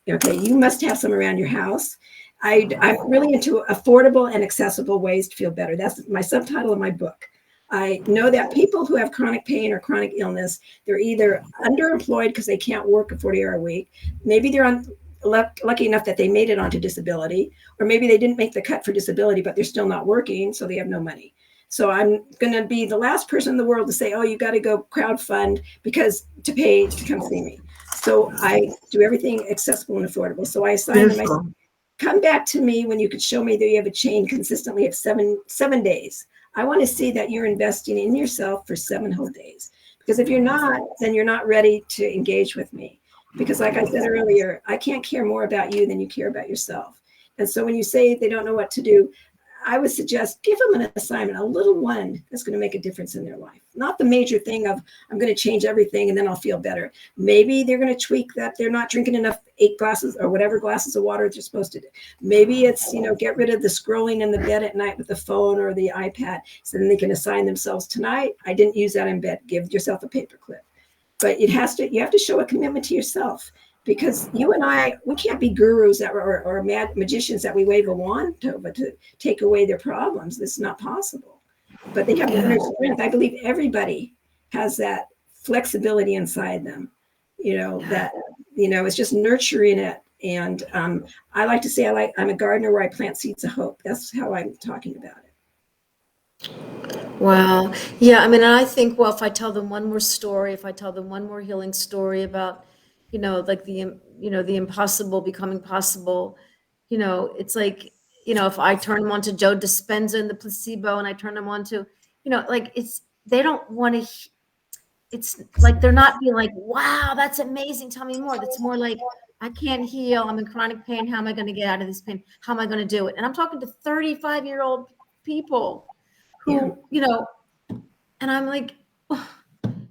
Okay, you must have some around your house. I'm really into affordable and accessible ways to feel better. That's my subtitle of my book. I know that people who have chronic pain or chronic illness, they're either underemployed because they can't work a 40-hour week. Maybe they're lucky enough that they made it onto disability, or maybe they didn't make the cut for disability, but they're still not working, so they have no money. So I'm going to be the last person in the world to say, oh, you got to go crowdfund to pay to come see me. So I do everything accessible and affordable. So I assign them, I say, come back to me when you could show me that you have a chain consistently of seven days. I want to see that you're investing in yourself for 7 whole days. Because if you're not, then you're not ready to engage with me. Because like I said earlier, I can't care more about you than you care about yourself. And so when you say they don't know what to do, I would suggest give them an assignment, a little one that's going to make a difference in their life. Not the major thing of I'm going to change everything and then I'll feel better. Maybe they're going to tweak that they're not drinking enough 8 glasses or whatever glasses of water they're supposed to do. Maybe it's, get rid of the scrolling in the bed at night with the phone or the iPad. So then they can assign themselves tonight. I didn't use that in bed. Give yourself a paperclip. But you have to show a commitment to yourself. Because you and I, we can't be gurus or magicians that we wave a wand to take away their problems. It's not possible. But they have inner strength. I believe everybody has that flexibility inside them. That it's just nurturing it. And I like to say I'm a gardener where I plant seeds of hope. That's how I'm talking about it. Wow. Yeah. I mean, I think, well, if I tell them one more story, if I tell them one more healing story about like the impossible becoming possible, it's like, if I turn them on to Joe Dispenza and the placebo, and I turn them on to, like they don't want to, it's like, they're not being like, wow, that's amazing. Tell me more. That's more like, I can't heal. I'm in chronic pain. How am I going to get out of this pain? How am I going to do it? And I'm talking to 35-year-old people who, and I'm like, oh.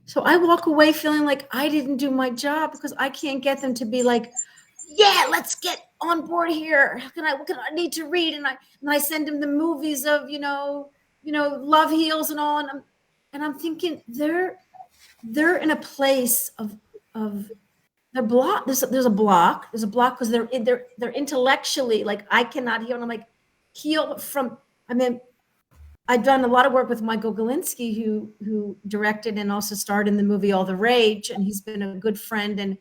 So I walk away feeling like I didn't do my job because I can't get them to be like, yeah, let's get on board here. What can I need to read? And I send them the movies of, Love Heals and all. And I'm thinking they're in a place of they're blocked. There's a block because they're intellectually like, I cannot heal. And I'm like, heal from, I've done a lot of work with Michael Galinsky, who directed and also starred in the movie All the Rage, and he's been a good friend and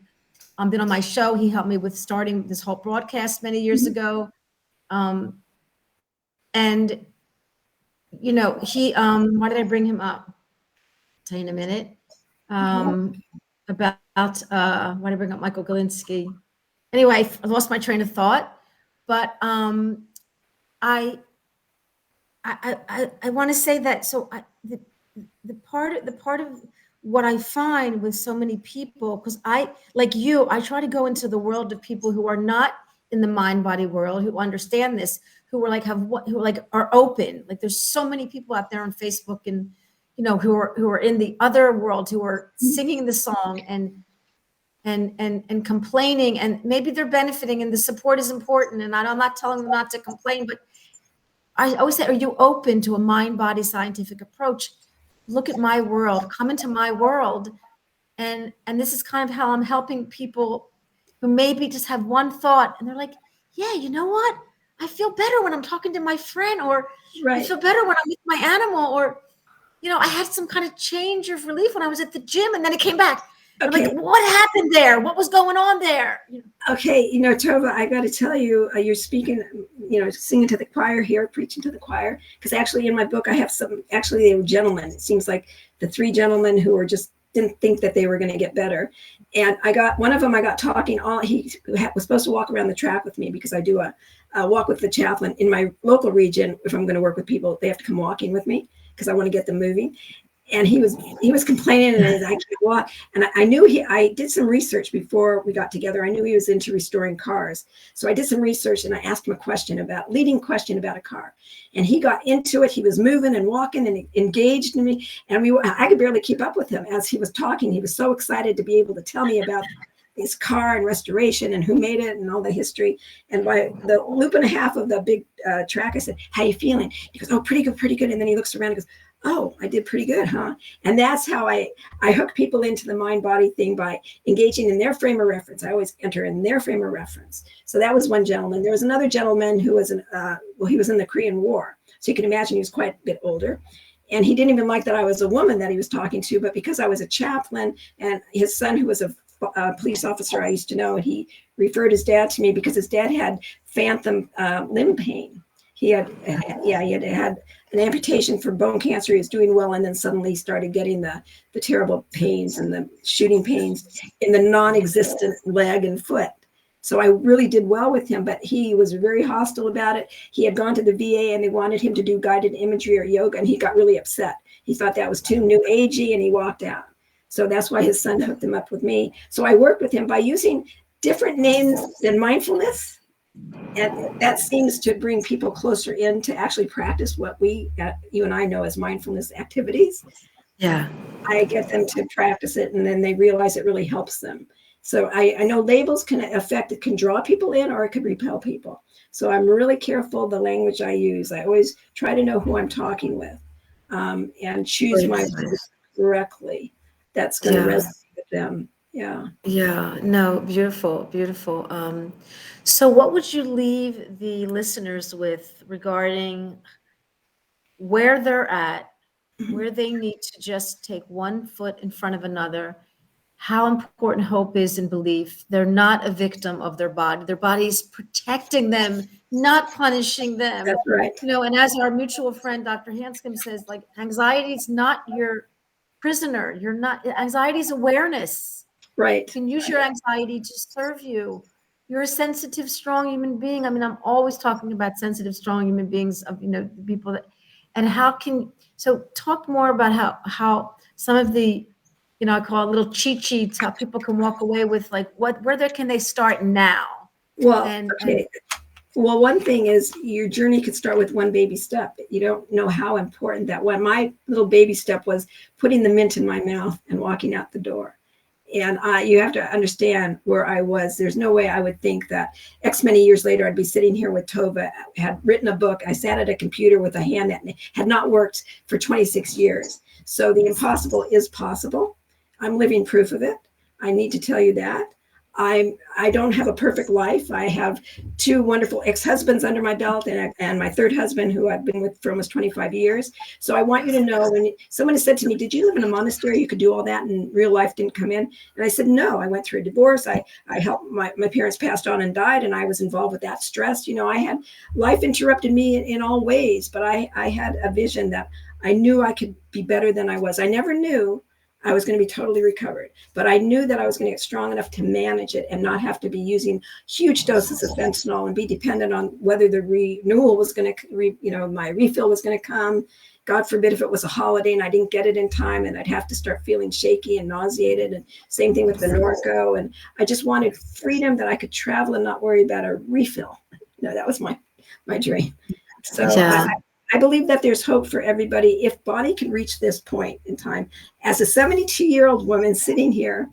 been on my show. He helped me with starting this whole broadcast many years ago. And he why did I bring him up? I'll tell you in a minute. About why did I bring up Michael Galinsky? Anyway, I lost my train of thought, but I want to say that. So the part of what I find with so many people, because I try to go into the world of people who are not in the mind body world, who understand this, who are open. Like there's so many people out there on Facebook and who are in the other world, who are singing the song and complaining, and maybe they're benefiting, and the support is important. And I'm not telling them not to complain, but I always say, are you open to a mind-body scientific approach? Look at my world, come into my world. And this is kind of how I'm helping people who maybe just have one thought and they're like, yeah, you know what? I feel better when I'm talking to my friend, or I feel better when I'm with my animal, or, I had some kind of change of relief when I was at the gym and then it came back. Okay. I'm like, what happened there? What was going on there? Okay, Tovah, I got to tell you, you're speaking, singing to the choir here, preaching to the choir. Because actually, in my book, I have they were gentlemen. It seems like the 3 gentlemen who were just didn't think that they were going to get better. And one of them I got talking. He was supposed to walk around the track with me because I do a walk with the chaplain in my local region. If I'm going to work with people, they have to come walking with me because I want to get them moving. And he was complaining, and I can't walk. And I knew I did some research before we got together. I knew he was into restoring cars. So I did some research and I asked him a leading question about a car. And he got into it. He was moving and walking and engaged in me. And I could barely keep up with him as he was talking. He was so excited to be able to tell me about his car and restoration and who made it and all the history. And by the loop and a half of the big track, I said, how you feeling? He goes, oh, pretty good. And then he looks around and goes, oh, I did pretty good, huh? And that's how I hook people into the mind-body thing, by engaging in their frame of reference. I always enter in their frame of reference. So that was one gentleman. There was another gentleman who was he was in the Korean War. So you can imagine he was quite a bit older. And he didn't even like that I was a woman that he was talking to, but because I was a chaplain, and his son, who was a police officer I used to know, and he referred his dad to me because his dad had phantom limb pain. He had an amputation for bone cancer. He was doing well, and then suddenly he started getting the terrible pains and the shooting pains in the non-existent leg and foot. So I really did well with him, but he was very hostile about it. He had gone to the VA and they wanted him to do guided imagery or yoga, and he got really upset. He thought that was too new agey, and he walked out. So that's why his son hooked him up with me. So I worked with him by using different names than mindfulness. And that seems to bring people closer in to actually practice what you and I know as mindfulness activities. Yeah. I get them to practice it, and then they realize it really helps them. So I know labels can draw people in, or it could repel people. So I'm really careful the language I use. I always try to know who I'm talking with, and choose my words correctly. That's going to resonate with them. Yeah. Yeah. No, beautiful, beautiful. So what would you leave the listeners with regarding where they're at, where they need to just take one foot in front of another, how important hope is in belief? They're not a victim of their body. Their body's protecting them, not punishing them. That's right. And as our mutual friend, Dr. Hanscom says, like, anxiety is not your prisoner. Anxiety is awareness. Right. You can use your anxiety to serve you. You're a sensitive, strong human being. I mean, I'm always talking about sensitive, strong human beings, of people that, and so talk more about how some of the, I call it little cheat sheets, how people can walk away with, like, where can they start now? Well, okay. Well, one thing is your journey could start with one baby step. You don't know how important that one. My little baby step was putting the mint in my mouth and walking out the door. And you have to understand where I was. There's no way I would think that X many years later, I'd be sitting here with Tovah, had written a book. I sat at a computer with a hand that had not worked for 26 years. So the impossible is possible. I'm living proof of it. I need to tell you that. I don't have a perfect life. I have 2 wonderful ex-husbands under my belt, and my third husband, who I've been with for almost 25 years. So I want you to know, when someone has said to me, "Did you live in a monastery? You could do all that and real life didn't come in?" And I said, "No, I went through a divorce. I helped, my parents passed on and died, and I was involved with that stress. I had life interrupted me in all ways, but I had a vision that I knew I could be better than I was. I never knew I was going to be totally recovered, but I knew that I was going to get strong enough to manage it and not have to be using huge doses of fentanyl and be dependent on whether the renewal was going to, my refill was going to come. God forbid if it was a holiday and I didn't get it in time, and I'd have to start feeling shaky and nauseated. And same thing with the Norco. And I just wanted freedom, that I could travel and not worry about a refill. That was my dream. So yeah. I believe that there's hope for everybody if body can reach this point in time. As a 72-year-old woman sitting here,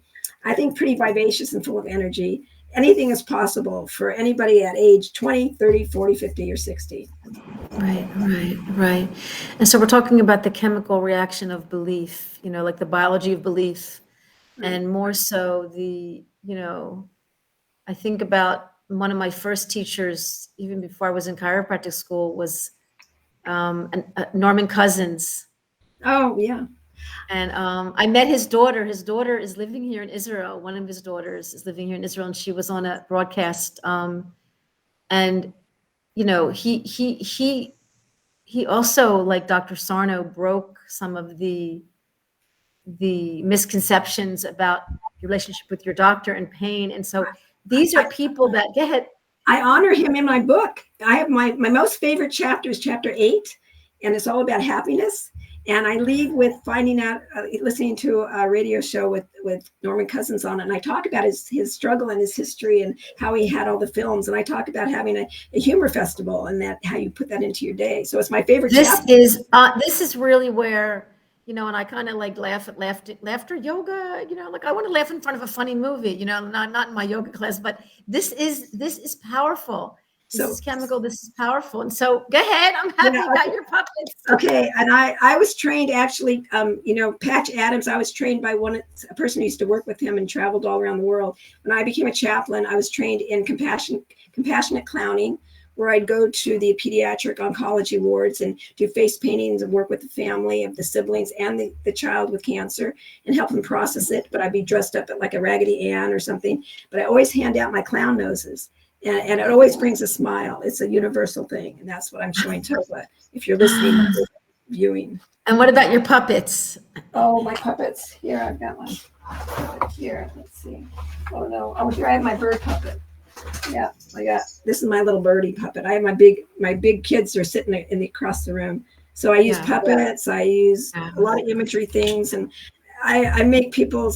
I think pretty vivacious and full of energy, anything is possible for anybody at age 20, 30, 40, 50, or 60. Right. And so we're talking about the chemical reaction of belief, like the biology of belief, and more so I think about one of my first teachers, even before I was in chiropractic school, was Norman Cousins. Oh, yeah. And I met his daughter. His daughter is living here in Israel. One of his daughters is living here in Israel, and she was on a broadcast. And he also, like Dr. Sarno, broke some of the misconceptions about your relationship with your doctor and pain. And so these are people that get. I honor him in my book. I have my most favorite chapter is chapter 8, and it's all about happiness. And I leave with finding out, listening to a radio show with Norman Cousins on it. And I talk about his struggle and his history and how he had all the films. And I talk about having a humor festival and how you put that into your day. So it's my favorite chapter. This is really where, and I kind of like laugh at laughter yoga, like I want to laugh in front of a funny movie, not in my yoga class, but this is powerful. This is chemical. This is powerful. And so go ahead. I'm happy about your puppets. Okay. And I was trained actually, Patch Adams, I was trained by a person who used to work with him and traveled all around the world. When I became a chaplain, I was trained in compassionate clowning, where I'd go to the pediatric oncology wards and do face paintings and work with the family of the siblings and the child with cancer and help them process it. But I'd be dressed up like a Raggedy Ann or something. But I always hand out my clown noses. And it always brings a smile. It's a universal thing. And that's what I'm showing Tovah, if you're listening or viewing. And what about your puppets? Oh, my puppets. Here, I've got one. Here, let's see. Oh, no. Oh, here I have my bird puppet. Yeah, this is my little birdie puppet. I have my big kids are sitting across the room. So I use puppets. I use a lot of imagery things. And I make people,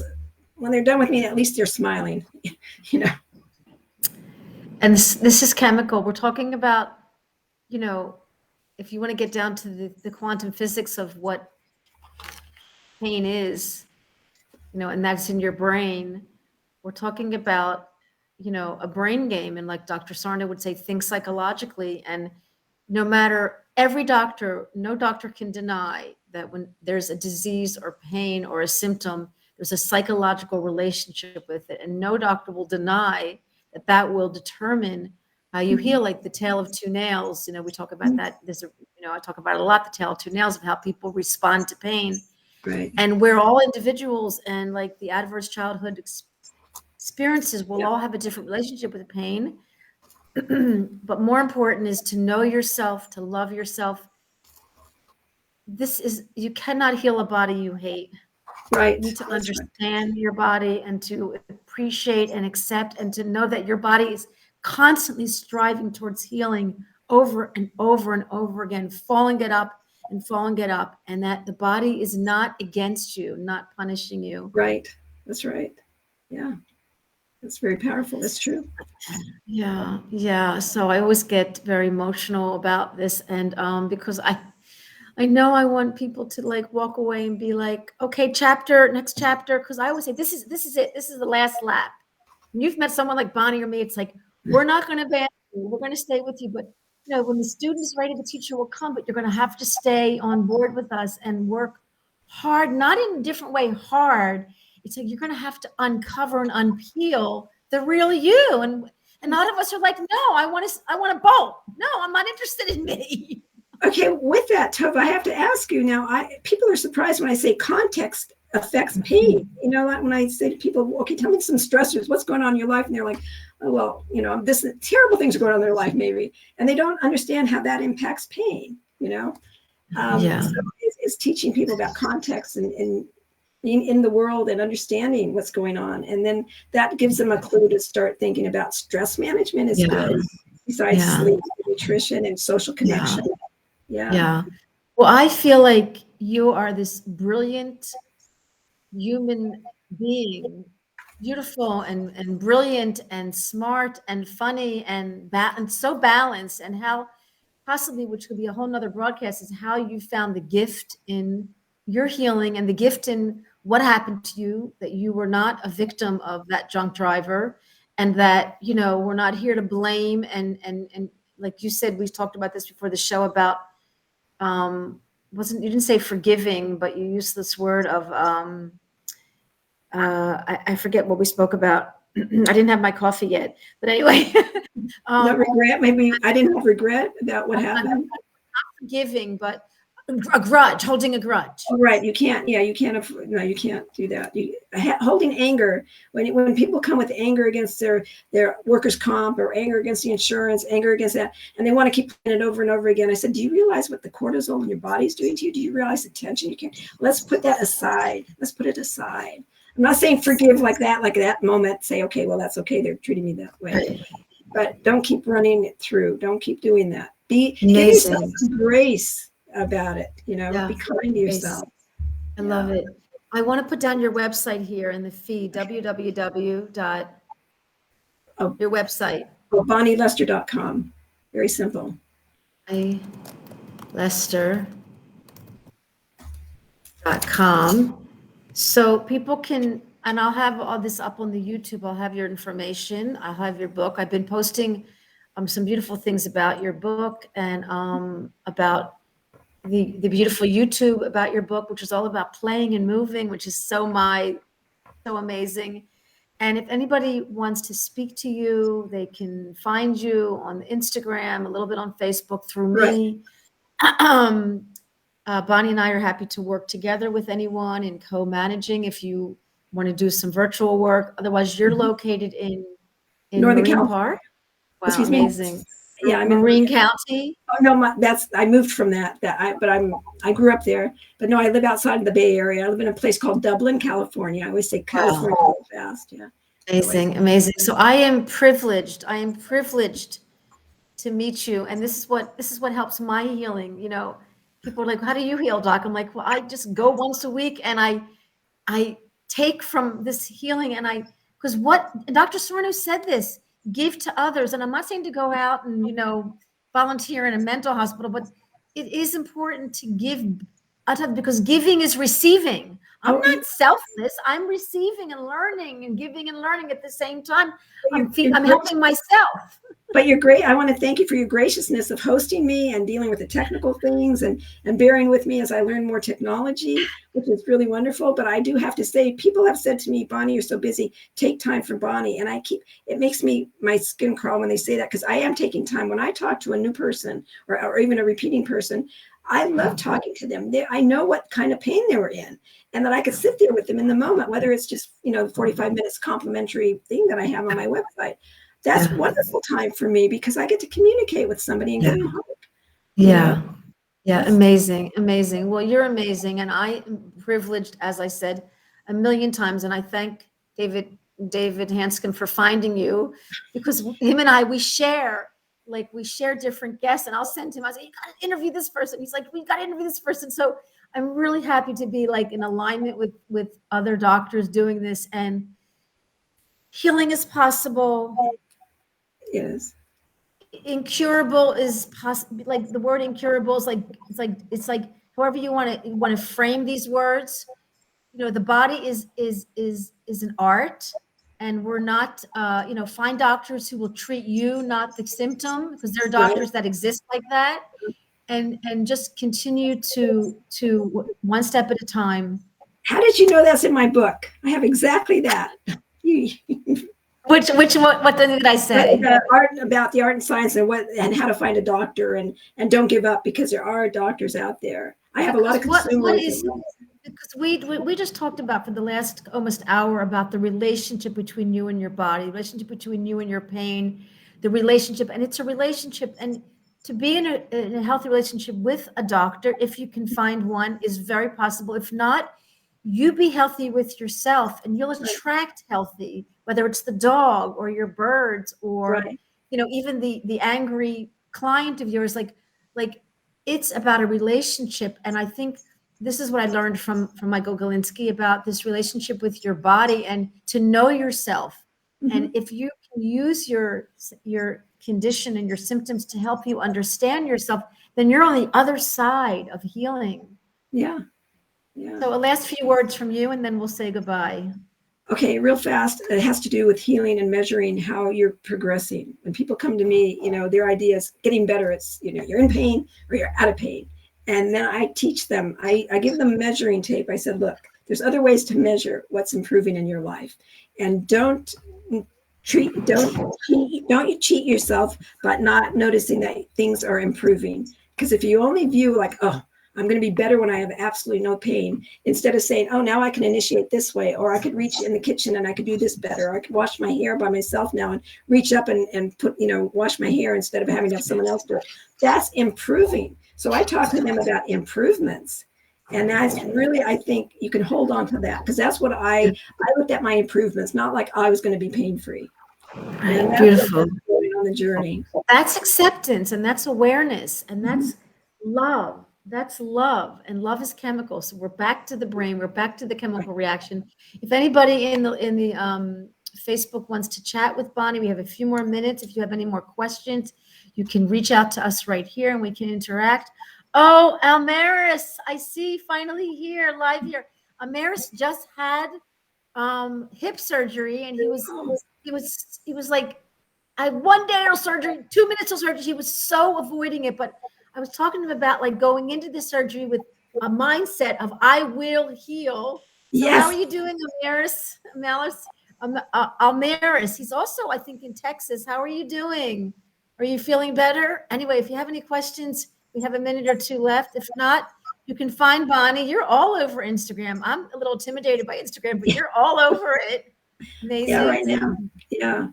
when they're done with me, at least they're smiling, And this is chemical. We're talking about, you know, if you want to get down to the quantum physics of what pain is, you know, and that's in your brain, we're talking about, you know, a brain game. And like Dr. Sarna would say, think psychologically. And no matter, every doctor, no doctor can deny that when there's a disease or pain or a symptom, there's a psychological relationship with it. And no doctor will deny that that will determine how you heal. Like the tale of two nails, you know, we talk about that. There's a, you know, I talk about it a lot, the tale of two nails, of how people respond to pain. Right. And we're all individuals, and like the adverse childhood experiences will all have a different relationship with pain. But more important is to know yourself, to love yourself. This is, you cannot heal a body you hate. Right. You need to understand your body and to appreciate and accept, and to know that your body is constantly striving towards healing over and over and over again, falling it up and falling it up, and that the body is not against you, not punishing you. Right. That's right. Yeah. That's very powerful. That's true. Yeah. Yeah. So I always get very emotional about this. And because I know I want people to like walk away and be like, okay, next chapter. Cause I always say, this is it. This is the last lap. When you've met someone like Bonnie or me, it's like, we're not going to abandon you. We're going to stay with you. But you know, when the student is ready, the teacher will come, but you're going to have to stay on board with us and work hard, not in a different way, hard. It's like, you're going to have to uncover and unpeel the real you. And none of us are like, no, I want a bolt. No, I'm not interested in me. Okay, with that, Tovah, I have to ask you now. People are surprised when I say context affects pain. You know, like when I say to people, okay, tell me some stressors, what's going on in your life? And they're like, oh, well, you know, this terrible things are going on in their life, maybe. And they don't understand how that impacts pain, you know? So it's teaching people about context and being in the world and understanding what's going on. And then that gives them a clue to start thinking about stress management is good, besides sleep, nutrition, and social connection. Yeah. Well, I feel like you are this brilliant human being, beautiful and brilliant and smart and funny and so balanced, and how possibly, which could be a whole nother broadcast, is how you found the gift in your healing and the gift in what happened to you, that you were not a victim of that drunk driver, and that, you know, we're not here to blame. And like you said, we talked about this before the show about, you didn't say forgiving, but you used this word of, I forget what we spoke about. I didn't have my coffee yet, but anyway. Not regret. Maybe I didn't have regret about what happened. Not forgiving, but a grudge, holding a grudge. Oh, right. You can't. Yeah, you can't. No, you can't do that. Holding anger, when people come with anger against their workers' comp, or anger against the insurance, anger against that, and they want to keep playing it over and over again. I said, do you realize what the cortisol in your body's doing to you? Do you realize the tension you can? Let's put that aside. Let's put it aside. I'm not saying forgive like that moment. Say, okay, well, that's okay. They're treating me that way. But don't keep running it through. Don't keep doing that. Give yourself some grace about it, you know. Be kind to yourself. I love it. I want to put down your website here in the feed, www. Your website. BonnieLester.com. Very simple. Lester.com. So people can, and I'll have all this up on the YouTube. I'll have your information. I'll have your book. I've been posting some beautiful things about your book, and about the beautiful YouTube about your book, which is all about playing and moving, which is so amazing. And if anybody wants to speak to you, they can find you on Instagram, a little bit on Facebook through me. Bonnie and I are happy to work together with anyone in co-managing if you want to do some virtual work. Otherwise, you're located in Northern Marine California. Park. Wow, Excuse amazing. Me. Yeah, I'm Marine County. Oh no, I moved from that. I grew up there, but no, I live outside of the Bay Area. I live in a place called Dublin, California. I always say California fast. Yeah. Amazing. So I am privileged to meet you, and this is what helps my healing. You know, people are like, "How do you heal, Doc?" I'm like, "Well, I just go once a week, and I take from this healing, and because what Dr. Sorno said this. give to others. And I'm not saying to go out and, volunteer in a mental hospital, but it is important to give, because giving is receiving. I'm not selfless. I'm receiving and learning and giving and learning at the same time. I'm helping myself. But you're great. I want to thank you for your graciousness of hosting me and dealing with the technical things and bearing with me as I learn more technology, which is really wonderful. But I do have to say, people have said to me, Bonnie, you're so busy, take time for Bonnie. And it makes my skin crawl when they say that, because I am taking time. When I talk to a new person or even a repeating person, I love talking to them. I know what kind of pain they were in, and that I could sit there with them in the moment, whether it's just, 45 minutes complimentary thing that I have on my website. That's wonderful time for me, because I get to communicate with somebody and give them hope. Yeah. Amazing. Well, you're amazing. And I am privileged, as I said a million times. And I thank David Hanscom for finding you, because him and I, we share different guests, and I'll send him, I say, you got to interview this person. He's like, we got to interview this person. So I'm really happy to be in alignment with other doctors doing this, and healing is possible. Yes. Incurable is possible. The word incurable is it's like however you want to frame these words. The body is an art, and we're not find doctors who will treat you, not the symptom, because there are doctors that exist like that, and just continue to one step at a time. How did you know that's in my book? I have exactly that. What did I say? About the art and science and how to find a doctor and don't give up, because there are doctors out there. I have a lot of consumers. Because we just talked about for the last almost hour about the relationship between you and your body, the relationship between you and your pain, the relationship, and it's a relationship. And to be in a healthy relationship with a doctor, if you can find one, is very possible. If not, you be healthy with yourself, and you'll attract healthy, whether it's the dog or your birds or even the angry client of yours. Like it's about a relationship. And I think this is what I learned from Michael Galinsky about this relationship with your body, and to know yourself. Mm-hmm. And if you can use your condition and your symptoms to help you understand yourself, then you're on the other side of healing. Yeah. So a last few words from you, and then we'll say goodbye. Okay, real fast. It has to do with healing and measuring how you're progressing. When people come to me, their idea is getting better. It's, you're in pain or you're out of pain. And then I teach them, I give them measuring tape. I said, look, there's other ways to measure what's improving in your life. And don't cheat yourself, but not noticing that things are improving. Because if you only view I'm going to be better when I have absolutely no pain, instead of saying, oh, now I can initiate this way, or I could reach in the kitchen and I could do this better, or I could wash my hair by myself now and reach up and put, wash my hair instead of having to have someone else do it. That's improving. So I talk to them about improvements. And that's really, I think you can hold on to that, because that's what I looked at my improvements, not like I was going to be pain-free. And that's beautiful. Going on the journey. That's acceptance, and that's awareness, and that's love. That's love, and love is chemical. So we're back to the brain. We're back to the chemical reaction. If anybody in the Facebook wants to chat with Bonnie, we have a few more minutes. If you have any more questions, you can reach out to us right here, and we can interact. Oh, Almaris, I see finally here, live here. Almaris just had hip surgery, and he was like, I had 1 day of surgery, 2 minutes of surgery. He was so avoiding it, but I was talking to him about going into the surgery with a mindset of I will heal. So yes. How are you doing, Almaris? Almaris. He's also, I think, in Texas. How are you doing? Are you feeling better? Anyway, if you have any questions, we have a minute or two left. If not, you can find Bonnie. You're all over Instagram. I'm a little intimidated by Instagram, but you're all over it. Amazing. Yeah, right now. Yeah.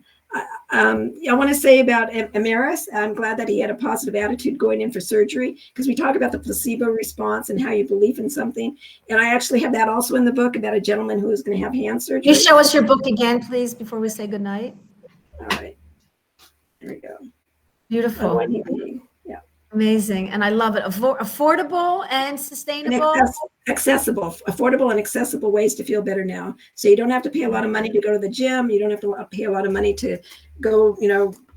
I want to say about Amaris, I'm glad that he had a positive attitude going in for surgery, because we talk about the placebo response and how you believe in something. And I actually have that also in the book about a gentleman who is going to have hand surgery. You show us your book again, please, before we say goodnight. All right. There we go. Beautiful. Yeah. Amazing. And I love it. Affordable and sustainable. affordable and accessible ways to feel better now. So you don't have to pay a lot of money to go to the gym. You don't have to pay a lot of money to go,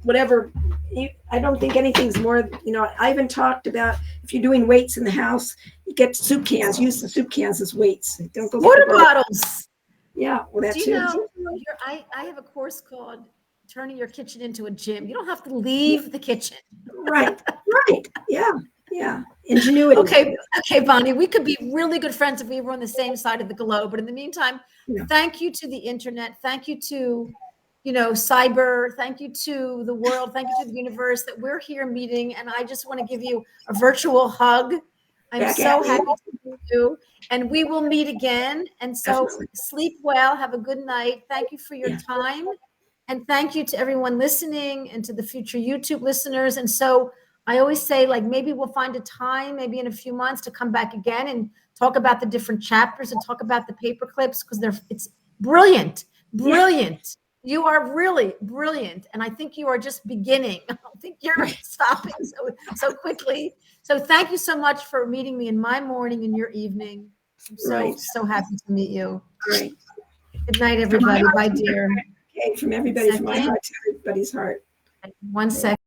whatever. I don't think anything's more, I even talked about if you're doing weights in the house, you get soup cans, use the soup cans as weights. Don't go water bottles. Yeah, well, that Do you too. know, I have a course called Turning Your Kitchen into a Gym. You don't have to leave the kitchen. Right. Yeah. Ingenuity. Okay, Bonnie, we could be really good friends if we were on the same side of the globe. But in the meantime, thank you to the internet. Thank you to, cyber. Thank you to the world. Thank you to the universe that we're here meeting. And I just want to give you a virtual hug. I'm so happy to meet you. And we will meet again. And so sleep well. Have a good night. Thank you for your time. And thank you to everyone listening and to the future YouTube listeners. And so I always say, maybe we'll find a time, maybe in a few months, to come back again and talk about the different chapters and talk about the paper clips, because it's brilliant. Yeah. You are really brilliant. And I think you are just beginning. I don't think you're stopping so quickly. So thank you so much for meeting me in my morning and your evening. I'm so happy to meet you. Great. Good night, everybody. Bye, dear. Okay, from everybody, from my heart to everybody's heart. 1 second.